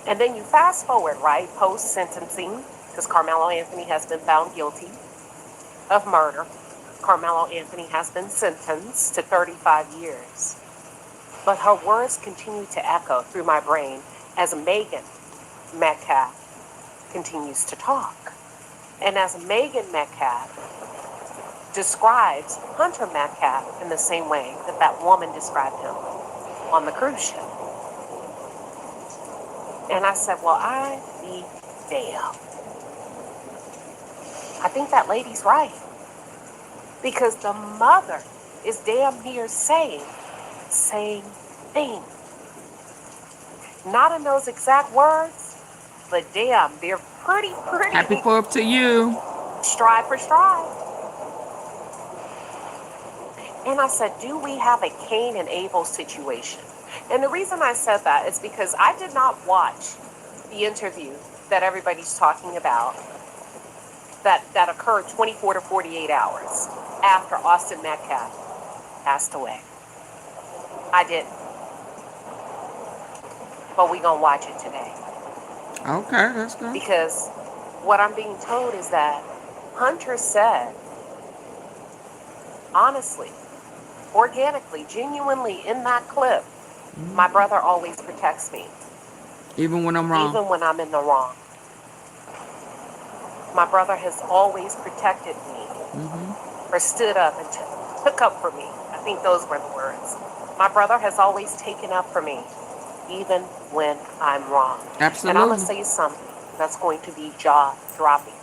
And then you fast forward, right, post-sentencing, because Karmelo Anthony has been found guilty of murder. Karmelo Anthony has been sentenced to 35 years. But her words continue to echo through my brain as Megan Metcalf continues to talk. And as Megan Metcalf describes Hunter Metcalf in the same way that that woman described him on the cruise ship. And I said, well, I be damned. I think that lady's right. Because the mother is damn near saying the same thing. Not in those exact words, but damn, they're pretty. Happy 4th to you. Stride for stride. And I said, do we have a Cain and Abel situation? And the reason I said that is because I did not watch the interview that everybody's talking about that occurred 24 to 48 hours after Austin Metcalf passed away. I didn't. But we gonna watch it today. Okay, let's go. Because what I'm being told is that Hunter said, honestly, organically, genuinely in that clip, my brother always protects me. Even when I'm wrong. Even when I'm in the wrong. My brother has always protected me. Or stood up and took up for me. I think those were the words. My brother has always taken up for me, even when I'm wrong. Absolutely. And I'm going to say something that's going to be jaw-dropping.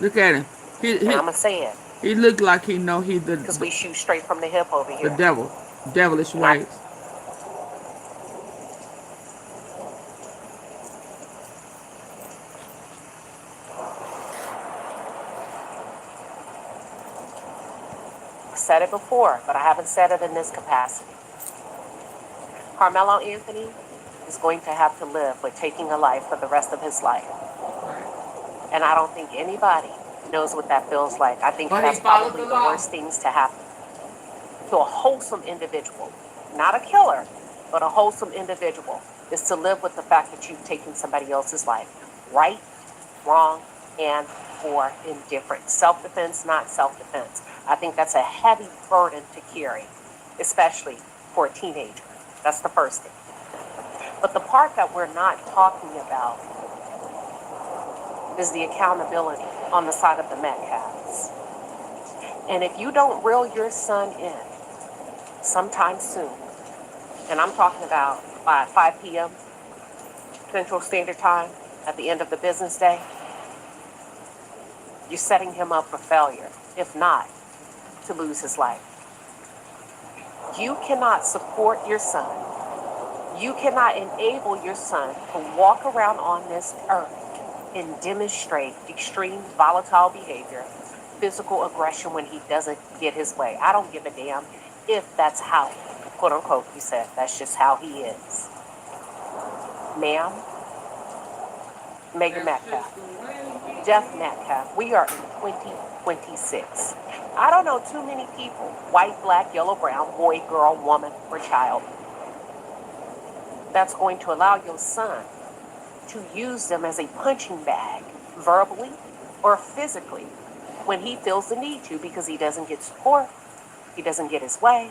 Look at him. He And he I'm going to say it he looked like he know he because we shoot straight from the hip over the here. devil, devilish And I ways. said it before, but I haven't said it in this capacity. Carmelo Anthony is going to have to live with taking a life for the rest of his life. And I don't think anybody knows what that feels like. I think that's probably the worst things to happen to a wholesome individual, not a killer, but a wholesome individual, is to live with the fact that you've taken somebody else's life. Right, wrong, and or indifferent. Self-defense, not self-defense. I think that's a heavy burden to carry, especially for a teenager. That's the first thing. But the part that we're not talking about is the accountability on the side of the Metcalfs. And if you don't reel your son in sometime soon, and I'm talking about by 5 p.m. Central Standard Time at the end of the business day, you're setting him up for failure, if not to lose his life. You cannot support your son. You cannot enable your son to walk around on this earth and demonstrate extreme volatile behavior, physical aggression when he doesn't get his way. I don't give a damn if that's how, quote unquote, you said, that's just how he is. Ma'am, Megan Metcalf, Jeff Metcalf, we are in 2026. I don't know too many people, white, black, yellow, brown, boy, girl, woman, or child, that's going to allow your son to use them as a punching bag, verbally or physically, when he feels the need to, because he doesn't get support, he doesn't get his way.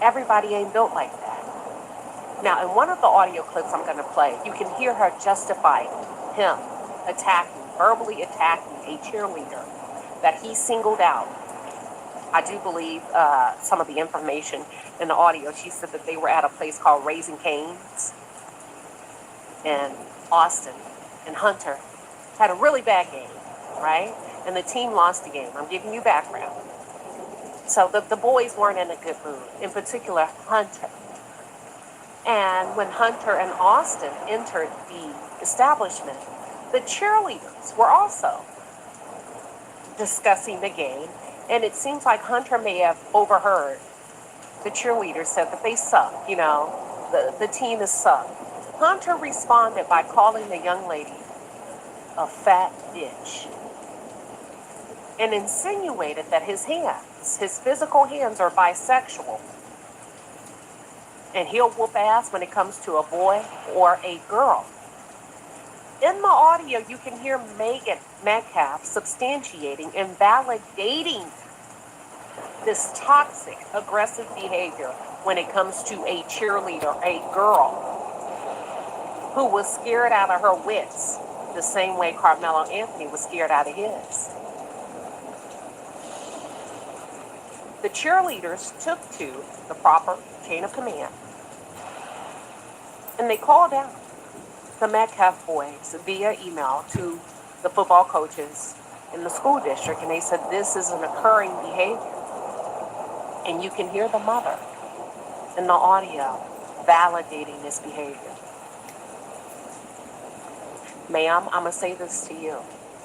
Everybody ain't built like that. Now, in one of the audio clips I'm going to play, you can hear her justifying him verbally attacking a cheerleader that he singled out. I do believe some of the information in the audio, she said that they were at a place called Raising Cane's in Austin, and Hunter had a really bad game, right? And the team lost the game. I'm giving you background. So the boys weren't in a good mood, in particular Hunter. And when Hunter and Austin entered the establishment, the cheerleaders were also discussing the game, and it seems like Hunter may have overheard the cheerleaders said that they suck, the team is suck. Hunter responded by calling the young lady a fat bitch and insinuated that his physical hands are bisexual, and he'll whoop ass when it comes to a boy or a girl. In the audio, you can hear Megan Metcalf substantiating and validating this toxic, aggressive behavior when it comes to a cheerleader, a girl who was scared out of her wits, the same way Carmelo Anthony was scared out of his. The cheerleaders took to the proper chain of command, and they called out the Metcalf boys via email to the football coaches in the school district, and they said this is an occurring behavior. And you can hear the mother in the audio validating this behavior. Ma'am, I'm going to say this to you.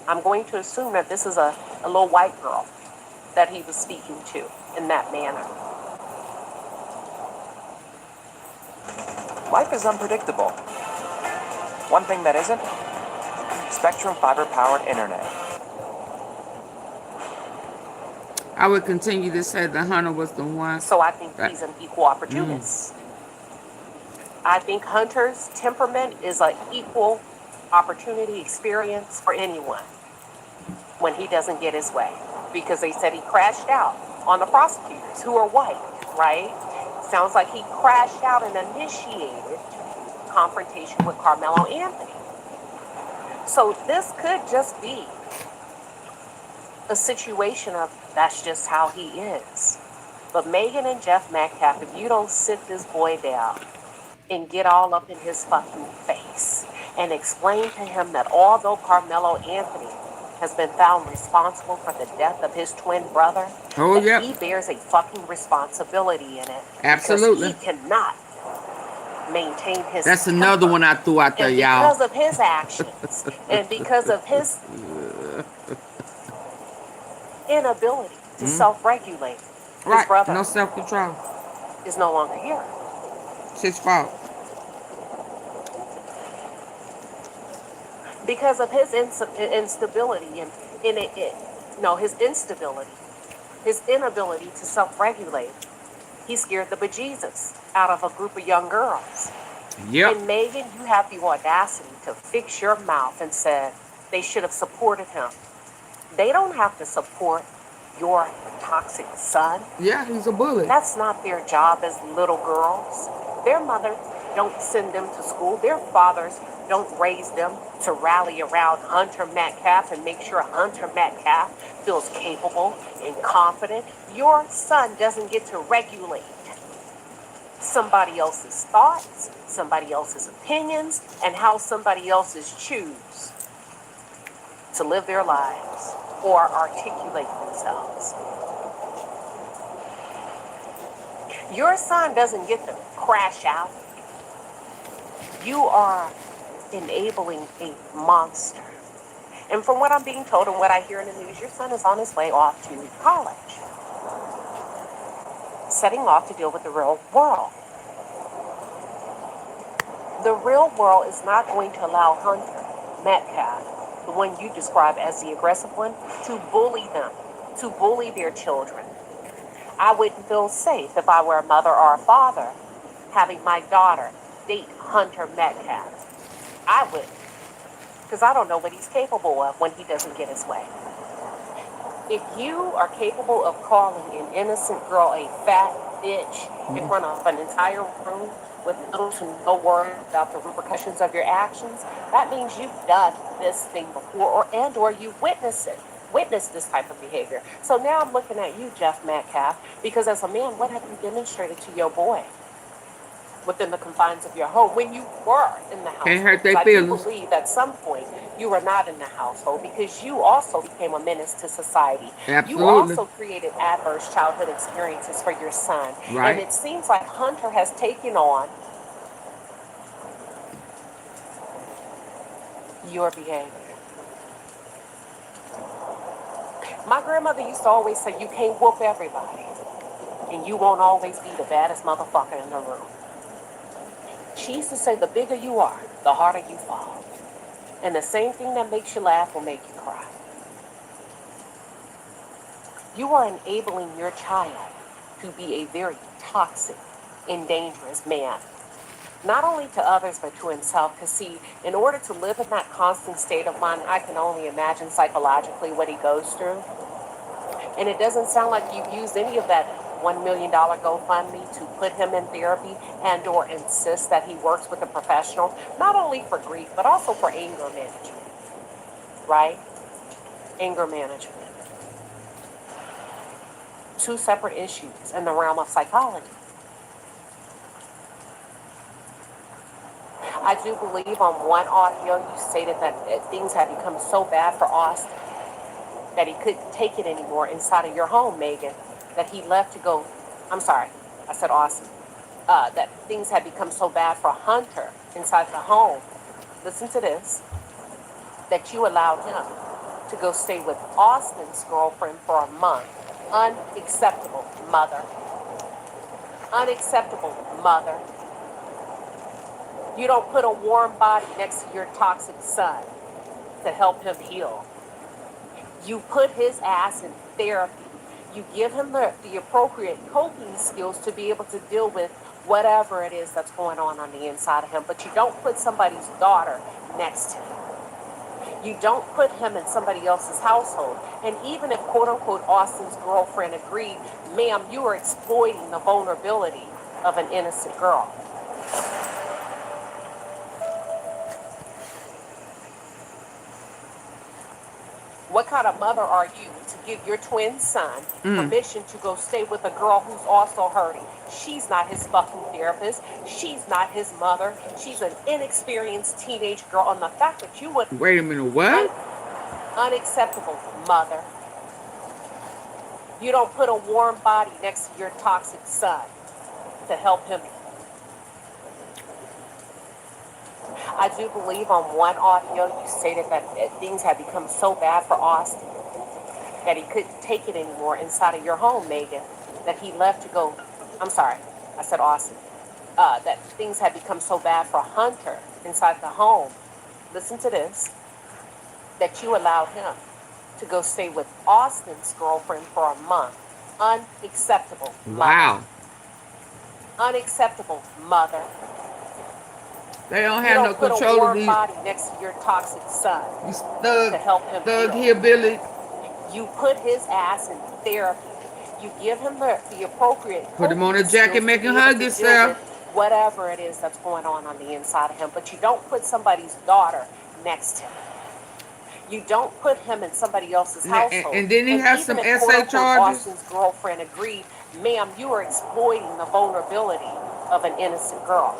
I'm going to assume that this is a little white girl that he was speaking to in that manner. Life is unpredictable. One thing that isn't, Spectrum fiber-powered internet. I would continue to say that Hunter was the one. So I think he's an equal opportunist. I think Hunter's temperament is an equal opportunity experience for anyone when he doesn't get his way. Because they said he crashed out on the prosecutors, who are white, right? Sounds like he crashed out and initiated confrontation with Carmelo Anthony. So this could just be a situation of that's just how he is. But Megan and Jeff Metcalf, if you don't sit this boy down and get all up in his fucking face and explain to him that although Carmelo Anthony has been found responsible for the death of his twin brother, Oh, that yep. he bears a fucking responsibility in it because Absolutely. he cannot maintain his That's another temper. one I threw out there, And y'all. because of his actions and because of his inability to self-regulate, his Right. brother No self-control. is no longer here. It's his fault. Because of his instability and his instability, his inability to self-regulate, he scared the bejesus out of a group of young girls. Yep. And Megan, you have the audacity to fix your mouth and said they should have supported him. They don't have to support your toxic son. Yeah, he's a bully. That's not their job as little girls. Their mothers don't send them to school. Their fathers don't raise them to rally around Hunter Metcalf and make sure Hunter Metcalf feels capable and confident. Your son doesn't get to regulate somebody else's thoughts, somebody else's opinions, and how somebody else's choose to live their lives or articulate themselves. Your son doesn't get to crash out. You are enabling a monster. And from what I'm being told and what I hear in the news, your son is on his way off to college, setting off to deal with the real world. The real world is not going to allow Hunter Metcalf, the one you describe as the aggressive one, to bully them, to bully their children. I wouldn't feel safe if I were a mother or a father having my daughter date Hunter Metcalf. I wouldn't, because I don't know what he's capable of when he doesn't get his way. If you are capable of calling an innocent girl a fat bitch in front of an entire room with little to no worry about the repercussions of your actions, that means you've done this thing before or you witness this type of behavior. So now I'm looking at you, Jeff Metcalf, because as a man, what have you demonstrated to your boy within the confines of your home when you were in the household? Can't hurt their I do feelings. believe at some point you were not in the household because you also became a menace to society. You Absolutely. also created adverse childhood experiences for your son. Right. And it seems like Hunter has taken on your behavior. My grandmother used to always say, you can't whoop everybody, and you won't always be the baddest motherfucker in the room. She used to say, the bigger you are, the harder you fall. And the same thing that makes you laugh will make you cry. You are enabling your child to be a very toxic and dangerous man. Not only to others, but to himself. Because see, in order to live in that constant state of mind, I can only imagine psychologically what he goes through. And it doesn't sound like you've used any of that $1 million GoFundMe to put him in therapy and or insist that he works with a professional, not only for grief, but also for anger management, right? Anger management. Two separate issues in the realm of psychology. I do believe on one audio you stated that things had become so bad for Austin that he couldn't take it anymore inside of your home, Megan, that he left to go, I'm sorry, I said Austin, that things had become so bad for Hunter inside the home, listen to this, that you allowed him to go stay with Austin's girlfriend for a month. Unacceptable, mother. Unacceptable, mother. You don't put a warm body next to your toxic son to help him heal. You put his ass in therapy. You give him the appropriate coping skills to be able to deal with whatever it is that's going on the inside of him. But you don't put somebody's daughter next to him. You don't put him in somebody else's household. And even if, quote unquote, Austin's girlfriend agreed, ma'am, you are exploiting the vulnerability of an innocent girl. What kind of mother are you to give your twin son permission to go stay with a girl who's also hurting? She's not his fucking therapist. She's not his mother. She's an inexperienced teenage girl. And the fact that you would... Wait a minute, what? Unacceptable, mother. You don't put a warm body next to your toxic son to help him. I do believe on one audio you stated that things had become so bad for Austin that he couldn't take it anymore inside of your home, Megan, that he left to go. I'm sorry, I said Austin. That things had become so bad for Hunter inside the home. Listen to this. That you allowed him to go stay with Austin's girlfriend for a month. Unacceptable, mother. Wow. Unacceptable, mother. They don't You have don't no put a control of warm these body next to your toxic son to help him thug heal. hillbilly. You put his ass in therapy. You give him the appropriate Put him on a coping jacket, skills make to him be able hug to deal himself. with whatever it is that's going on the inside of him. But you don't put somebody's daughter next to him. You don't put him in somebody else's household. And then he has even some if SA quote-unquote charges. Austin's girlfriend agreed, ma'am, you are exploiting the vulnerability of an innocent girl.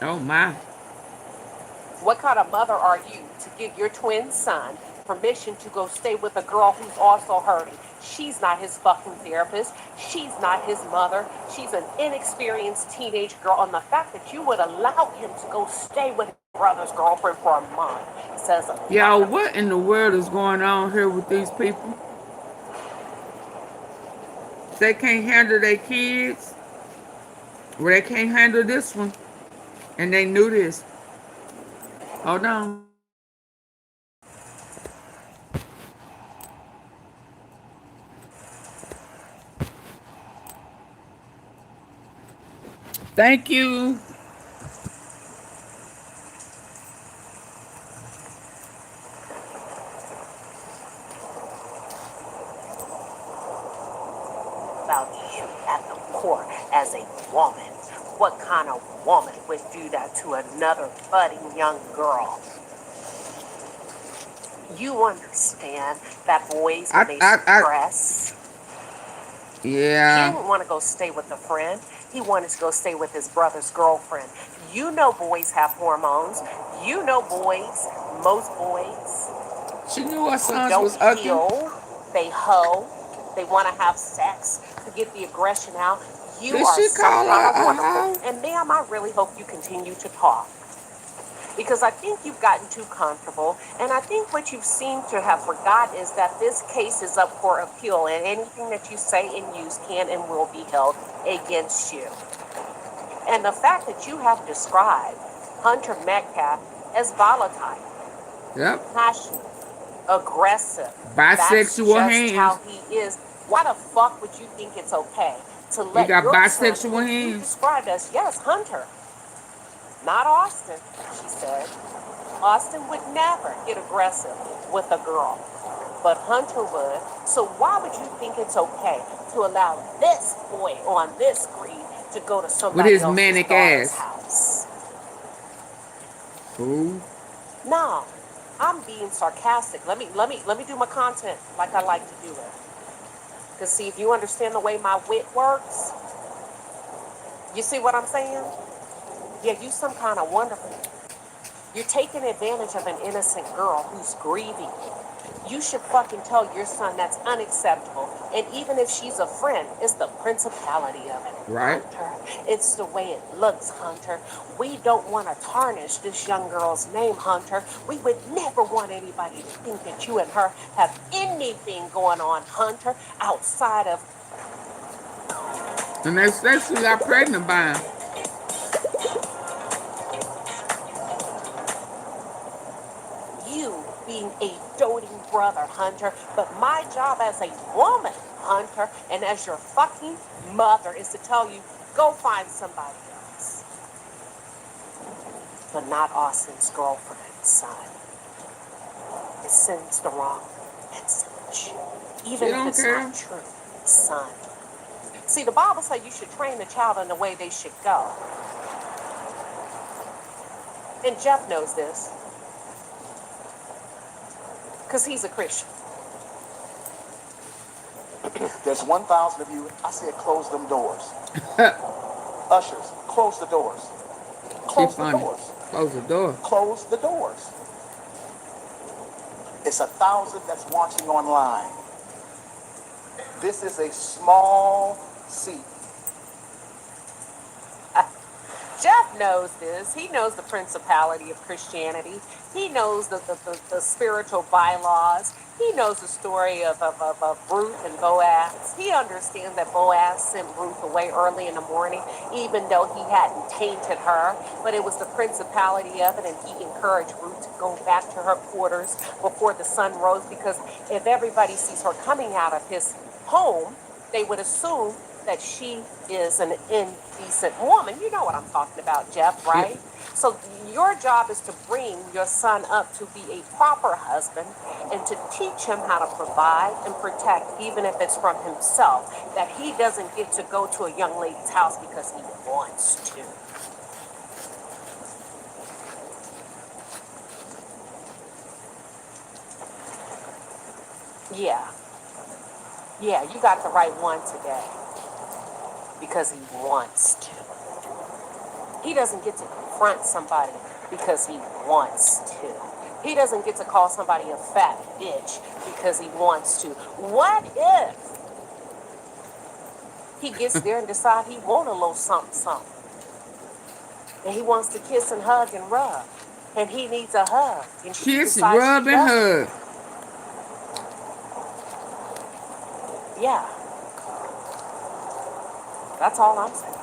Oh my. What kind of mother are you to give your twin son permission to go stay with a girl who's also hurting? She's not his fucking therapist. She's not his mother. She's an inexperienced teenage girl. And the fact that you would allow him to go stay with his brother's girlfriend for a month says a lot. Y'all, what in the world is going on here with these people? They can't handle their kids. Well, they can't handle this one. And they knew this. Hold on. Thank you. About you at the core as a woman. What kind of woman would do that to another budding young girl? You understand that boys, when they suppress, he didn't want to go stay with a friend. He wanted to go stay with his brother's girlfriend. You know boys have hormones. You know boys, most boys, She knew her who sons don't was ugly. heal, they hoe, they want to have sex to get the aggression out. You Did are she some call kind of her a wonderful. hoe? And ma'am, I really hope you continue to talk. Because I think you've gotten too comfortable, and I think what you seem to have forgotten is that this case is up for appeal, and anything that you say and use can and will be held against you. And the fact that you have described Hunter Metcalf as volatile, passionate, aggressive, Bisexual that's just how hands. he is. Why the fuck would you think it's okay to He let got your son, bisexual who you hands. described as, yes, Hunter, not Austin, she said. Austin would never get aggressive with a girl, but Hunter would. So why would you think it's okay to allow this boy on this screen to go to With somebody his else's manic daughter's ass. house? Fool. No, I'm being sarcastic. Let me do my content like I like to do it. Cause see, if you understand the way my wit works, you see what I'm saying? Yeah, you some kind of wonderful. You're taking advantage of an innocent girl who's grieving. You should fucking tell your son that's unacceptable. And even if she's a friend, it's the principality of it, Right. Hunter. It's the way it looks, Hunter. We don't want to tarnish this young girl's name, Hunter. We would never want anybody to think that you and her have anything going on, Hunter, outside of... And they said she got pregnant by him. you being a doting brother, Hunter. But my job as a woman, Hunter, and as your fucking mother is to tell you, go find somebody else. But not Austin's girlfriend, son. It sends the wrong message. Even if it's not true, son. See, the Bible says you should train the child in the way they should go. And Jeff knows this. Because he's a Christian. There's 1,000 of you. I said close them doors. Ushers, close the doors. Close the doors. Close the door. Close the doors. It's 1,000 that's watching online. This is a small seat. Jeff knows this. He knows the principality of Christianity. He knows the spiritual bylaws. He knows the story of Ruth and Boaz. He understands that Boaz sent Ruth away early in the morning, even though he hadn't tainted her. But it was the principality of it, and he encouraged Ruth to go back to her quarters before the sun rose, because if everybody sees her coming out of his home, they would assume that she is an indecent woman. You know what I'm talking about, Jeff, right? Yep. So your job is to bring your son up to be a proper husband and to teach him how to provide and protect, even if it's from himself, that he doesn't get to go to a young lady's house because he wants to. Yeah, you got the right one today. Because he wants to. He doesn't get to confront somebody because he wants to. He doesn't get to call somebody a fat bitch because he wants to. What if he gets there and decides he wants a little something, something? And he wants to kiss and hug and rub. And he needs a hug. And she Kiss, decides rub, she and doesn't. hug. Yeah. That's all I'm saying.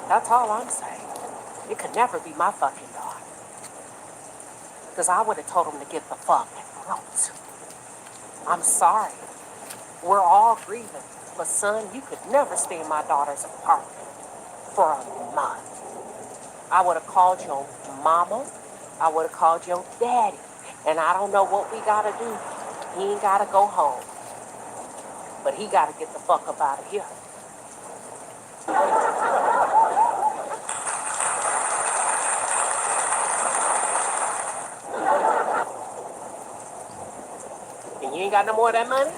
That's all I'm saying. It could never be my fucking daughter. Because I would have told him to get the fuck out. I'm sorry. We're all grieving. But son, you could never stay in my daughter's apartment for a month. I would have called your mama. I would have called your daddy. And I don't know what we gotta do. He ain't gotta go home. But he gotta get the fuck up out of here. And you ain't got no more of that money?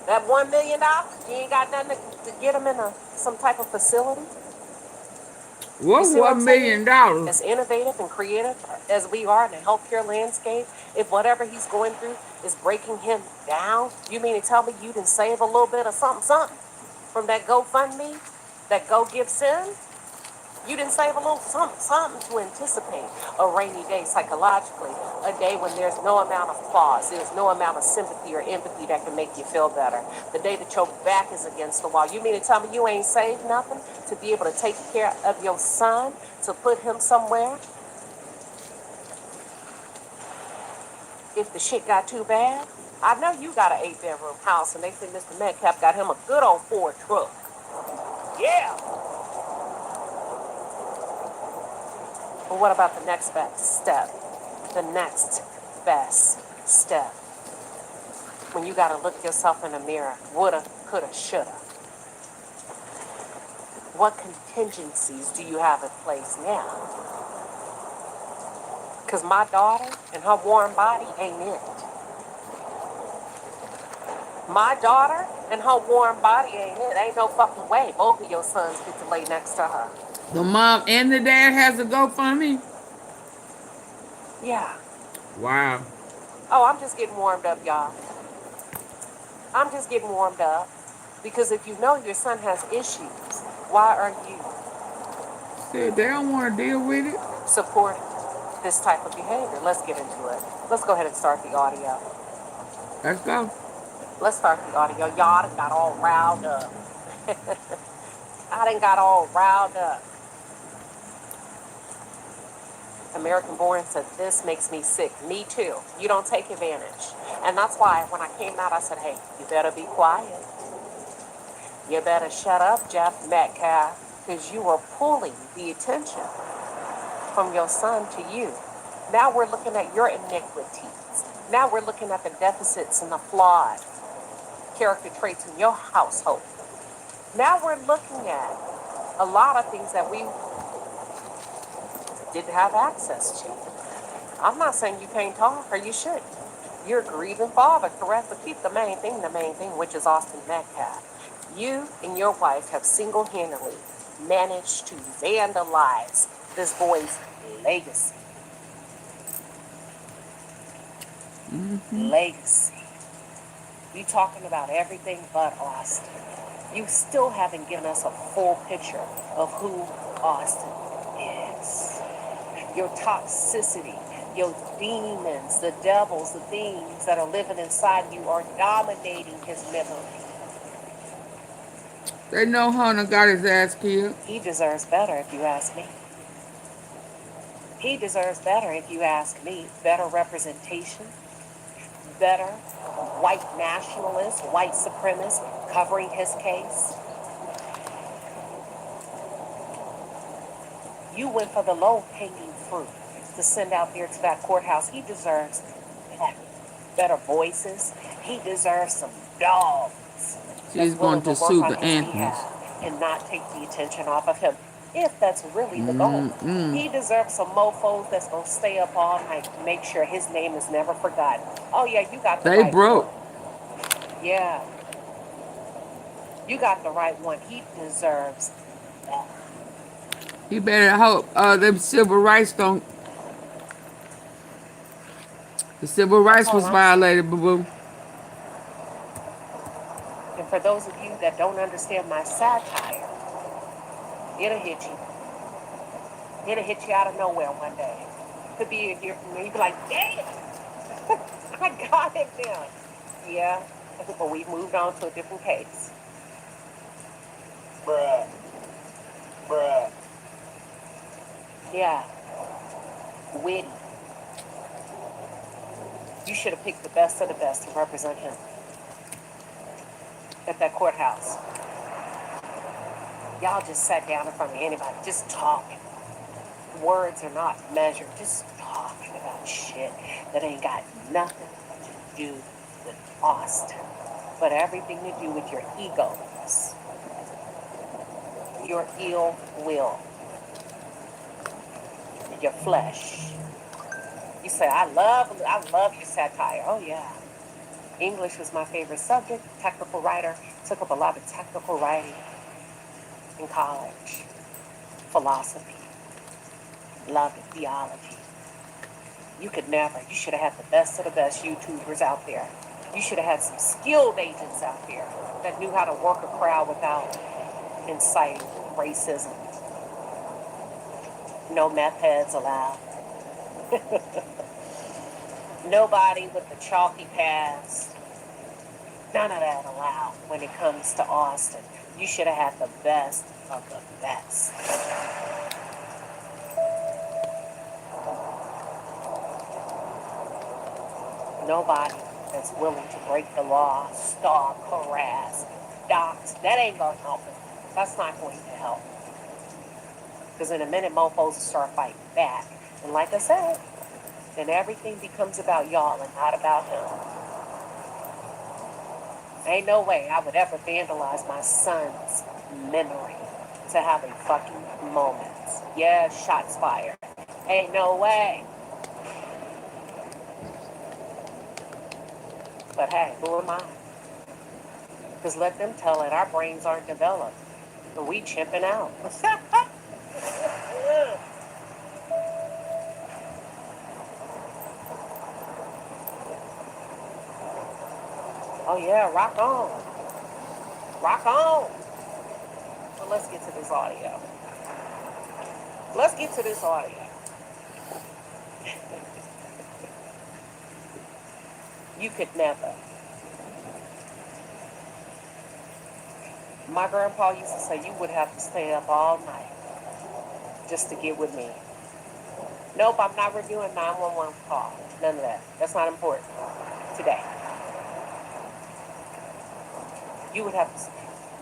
That $1 million? You ain't got nothing to get him in some type of facility? What $1 million? As innovative and creative as we are in the healthcare landscape, if whatever he's going through is breaking him down, you mean to tell me you didn't save a little bit of something from that GoFundMe, that Go Give Sin? You didn't save a little something to anticipate a rainy day psychologically, a day when there's no amount of applause, there's no amount of sympathy or empathy that can make you feel better. The day that your back is against the wall. You mean to tell me you ain't saved nothing to be able to take care of your son, to put him somewhere? If the shit got too bad, I know you got an 8-bedroom house, and they say Mr. Metcalf got him a good old Ford truck. Yeah. But what about the next best step? The next best step. When you gotta look yourself in the mirror, woulda, coulda, shoulda. What contingencies do you have in place now? Because my daughter and her warm body ain't it. My daughter and her warm body ain't it. Ain't no fucking way both of your sons get to lay next to her. The mom and the dad has a GoFundMe? Yeah. Wow. Oh, I'm just getting warmed up, y'all. I'm just getting warmed up. Because if you know your son has issues, why are you Said they don't want to deal with it. supporting this type of behavior? Let's get into it. Let's go ahead and start the audio. Let's go. Let's start the audio. Y'all done got all riled up. I done got all riled up. American Born said, this makes me sick. Me too. You don't take advantage. And that's why when I came out, I said, hey, you better be quiet. You better shut up, Jeff Metcalf, because you are pulling the attention from your son to you. Now we're looking at your iniquities. Now we're looking at the deficits and the flawed character traits in your household. Now we're looking at a lot of things that we didn't have access to. I'm not saying you can't talk or you shouldn't. You're a grieving father, correct? But keep the main thing, which is Austin Metcalf. You and your wife have single-handedly managed to vandalize this boy's legacy. Legacy. You talking about everything but Austin. You still haven't given us a full picture of who Austin is. Your toxicity, your demons, the devils, the things that are living inside you are dominating his memory. They know Hunter got his ass killed. He deserves better if you ask me. He deserves better if you ask me. Better representation, better white nationalists, white supremacists covering his case. You went for the low-hanging fruit to send out there to that courthouse. He deserves better voices. He deserves some dogs. She's going to sue the Anthonys. And not take the attention off of him, if that's really the goal. He deserves some mofos that's going to stay up all night to make sure his name is never forgotten. Oh, yeah, you got the right one. They broke. Yeah. You got the right one. He deserves that. You better hope them civil rights don't. The civil rights was violated, boo-boo. And for those of you that don't understand my satire, it'll hit you. It'll hit you out of nowhere one day. Could be in here from me. You'd be like, damn, I got it then. Yeah, but we've moved on to a different case. Bruh. Yeah. Witty. You should have picked the best of the best to represent him at that courthouse. Y'all just sat down in front of anybody, just talking. Words are not measured, just talking about shit that ain't got nothing to do with Austin, but everything to do with your egos, your ill will, your flesh. You say, I love your satire. Oh yeah. English was my favorite subject. Technical writer. Took up a lot of technical writing in college. Philosophy. Loved it. Theology. You could never. You should have had the best of the best YouTubers out there. You should have had some skilled agents out there that knew how to work a crowd without inciting racism. No meth heads allowed. Nobody with the chalky past. None of that allowed when it comes to Austin. You should have had the best of the best. Nobody that's willing to break the law, stalk, harass, dox. That ain't gonna help him. That's not going to help. Because in a minute, mofos will start fighting back. And like I said, then everything becomes about y'all and not about him. Ain't no way I would ever vandalize my son's memory to have a fucking moment. Yeah, shots fired. Ain't no way. But hey, who am I? Because let them tell it, our brains aren't developed. And we chimping out. Oh yeah, rock on. Rock on. So let's get to this audio. Let's get to this audio. You could never. My grandpa used to say you would have to stay up all night just to get with me. Nope, I'm not reviewing 911 call. None of that. That's not important today. You would have to,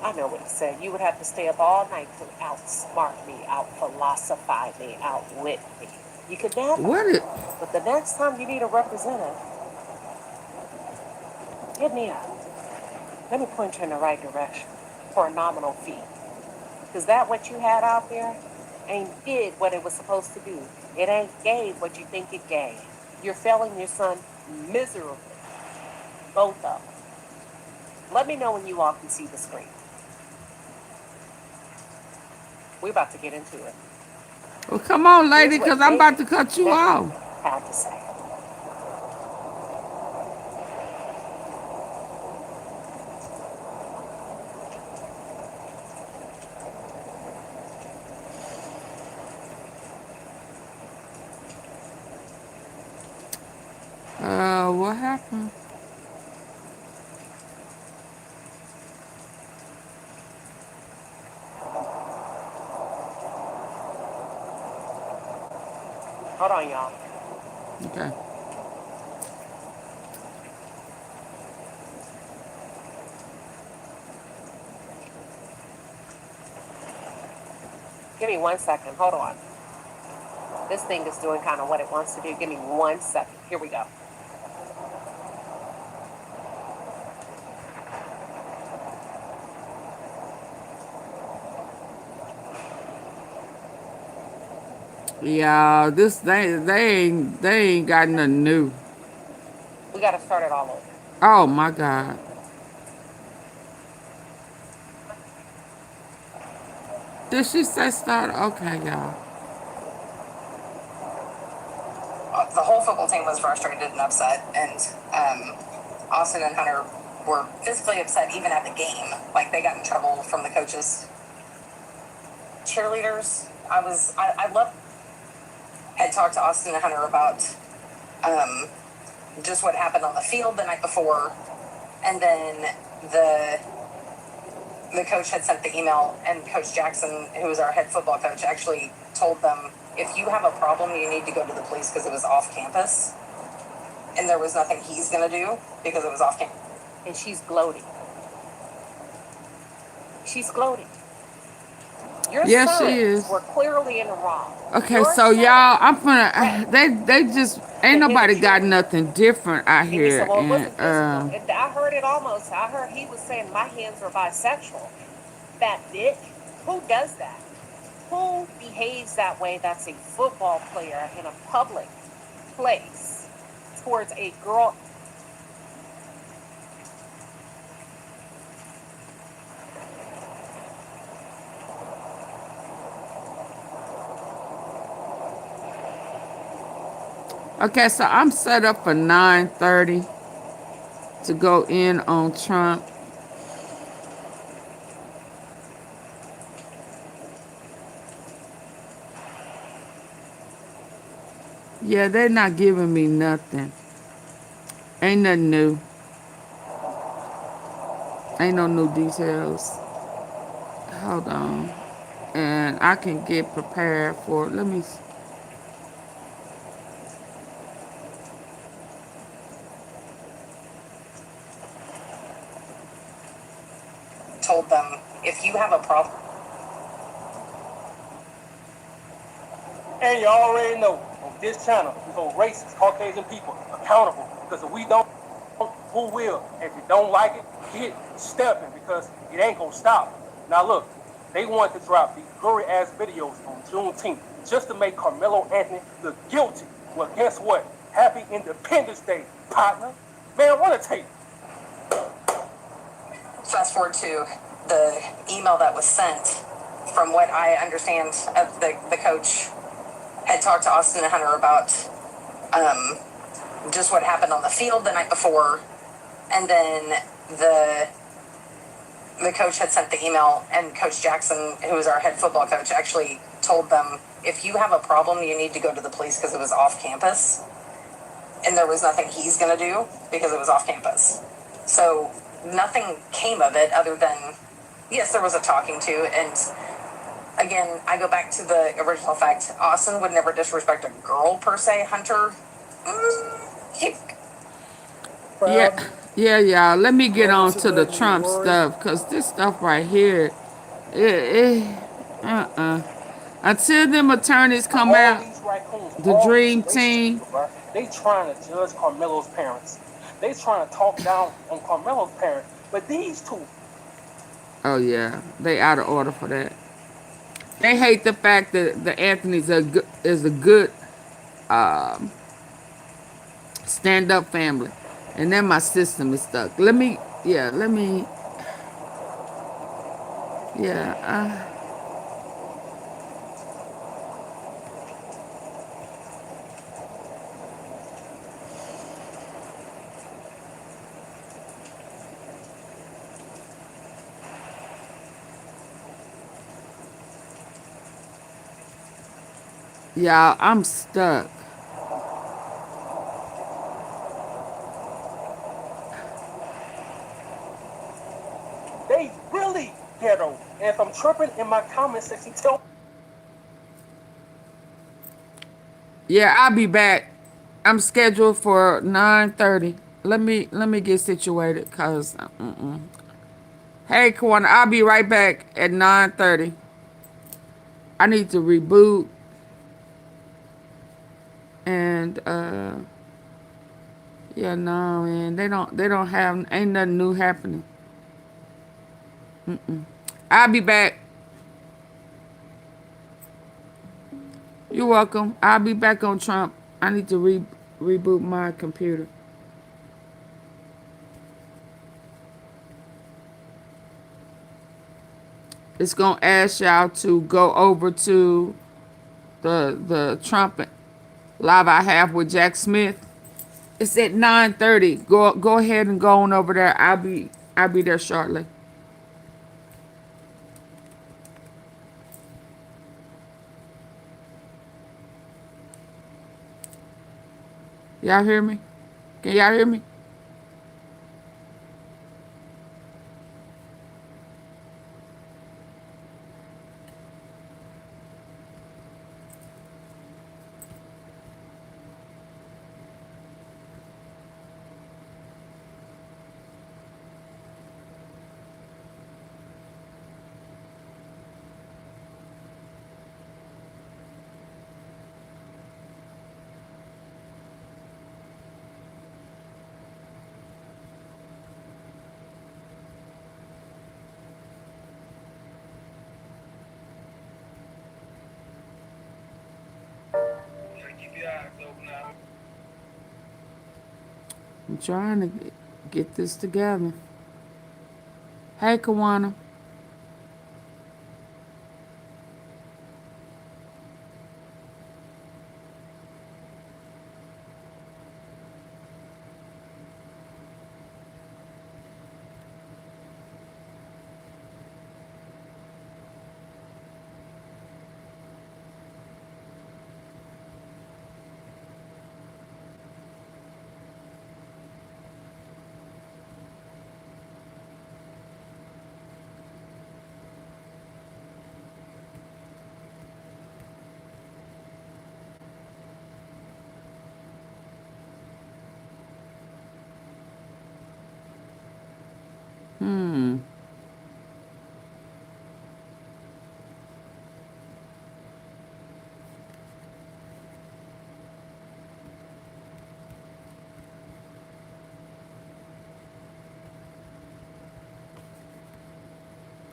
I know what he said, you would have to stay up all night to outsmart me, out-philosophize me, outwit me. You could never. What? But the next time you need a representative, hit me up. Let me point you in the right direction for a nominal fee. Because that what you had out there ain't did what it was supposed to do. It ain't gave what you think it gave. You're failing your son miserably. Both of them. Let me know when you all can see the screen. We're about to get into it. Well, come on, lady, Here's what because I'm about David to cut you Beckham off. had to say. What happened? Hold on, y'all. Okay. Give me 1 second. Hold on. This thing is doing kind of what it wants to do. Give me 1 second. Here we go. Yeah, this they ain't got nothing new. We got to start it all over. Oh my God. Did she say start? Okay, y'all. The whole football team was frustrated and upset, and Austin and Hunter were physically upset even at the game. Like, they got in trouble from the coaches. Cheerleaders, I love, had talked to Austin and Hunter about just what happened on the field the night before, and then the coach had sent the email, and Coach Jackson, who was our head football coach, actually told them, if you have a problem, you need to go to the police because it was off campus. And there was nothing he's going to do because it was off campus. And she's gloating. She's gloating. Your Yeah, she sons is. were clearly in the wrong. Okay, Your so sons, y'all, I'm right. gonna. They just ain't nobody got nothing different out And you said, here, well, it and wasn't physical. And I heard it almost. I heard he was saying my hands are bisexual. That bitch. Who does that? Who behaves that way? That's a football player in a public place towards a girl. okay, so I'm set up for 9:30 to go in on Trump. Yeah, they're not giving me nothing. Ain't nothing new. Ain't no new details. Hold on. And I can get prepared for it. Let me. Told them, if you have a problem. And you already know, on this channel, we hold racist Caucasian people accountable. Because if we don't, who will? If you don't like it, get stepping, because it ain't gonna stop. Now look, they want to drop these gory ass videos on Juneteenth just to make Karmelo Anthony look guilty. Well, guess what? Happy Independence Day, partner. Man, what a tape. Fast forward to the email that was sent. From what I understand, of the coach had talked to Austin and Hunter about just what happened on the field the night before, and then the coach had sent the email, and Coach Jackson, who was our head football coach, actually told them, if you have a problem, you need to go to the police because it was off campus. And there was nothing he's going to do because it was off campus. So nothing came of it other than, yes, there was a talking to. And again, I go back to the original fact. Austin would never disrespect a girl per se. Hunter, Yeah, y'all. Let me get on to the Trump stuff, because this stuff right here, until them attorneys come All out, these raccoons, the all these dream racist team. people, bro, they trying to judge Carmelo's parents. They trying to talk down on Carmelo's parents. But these two. Oh yeah, they out of order for that. They hate the fact that the Anthony's is a good stand-up family, and then my system is stuck. Let me. Yeah. Y'all, I'm stuck. They really ghetto. And if I'm tripping in my comment section, tell Yeah, I'll be back. I'm scheduled for 9:30. Let me get situated, cause hey, Kwana, I'll be right back at 9:30. I need to reboot and yeah, no, man, they don't have, ain't nothing new happening. I'll be back. You're welcome. I'll be back on Trump. I need to reboot my computer. It's gonna ask y'all to go over to the Trump live I have with Jack Smith. It's at 9:30. Go ahead and go on over there. I'll be there shortly. Y'all hear me? Can y'all hear me? I'm trying to get this together. Hey, Kawana.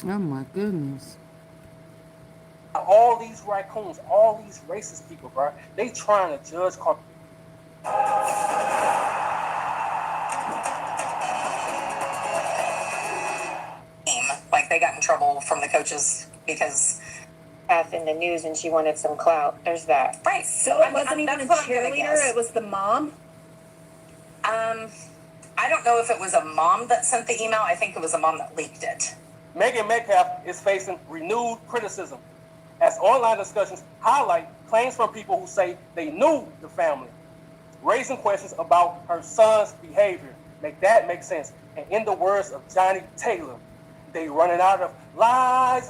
Oh my goodness. all these raccoons, all these racist people, bro. They trying to judge Like they got in trouble from the coaches because In the news and she wanted some clout. There's that. right. So it wasn't even a cheerleader, it was the mom? I don't know if it was a mom that sent the email. I think it was a mom that leaked it. Megan Metcalf is facing renewed criticism as online discussions highlight claims from people who say they knew the family, raising questions about her son's behavior. Make that make sense. And in the words of Johnny Taylor, they running out of lies,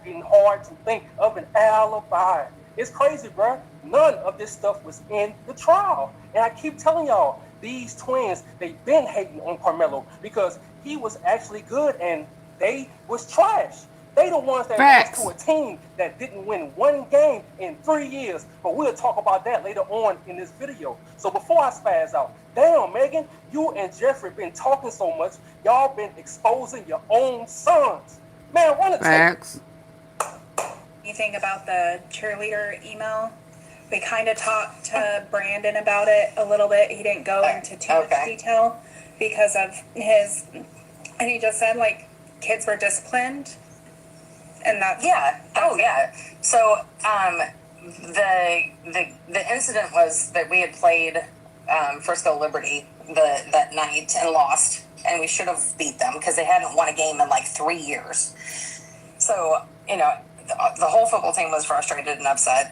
getting hard to think of an alibi. It's crazy, bro. None of this stuff was in the trial. And I keep telling y'all, these twins, they've been hating on Karmelo because he was actually good and they was trash. They the ones that lost to a team that didn't win one game in 3 years. But we'll talk about that later on in this video. So before I spaz out, damn, Megan, you and Jeffrey been talking so much. Y'all been exposing your own sons. Man, run a Facts. Anything about the cheerleader email? We kind of talked to Brandon about it a little bit. He didn't go into too much detail because of his, and he just said like kids were disciplined, and that's So the incident was that we had played Frisco Liberty that night and lost, and we should have beat them because they hadn't won a game in like 3 years. So the whole football team was frustrated and upset.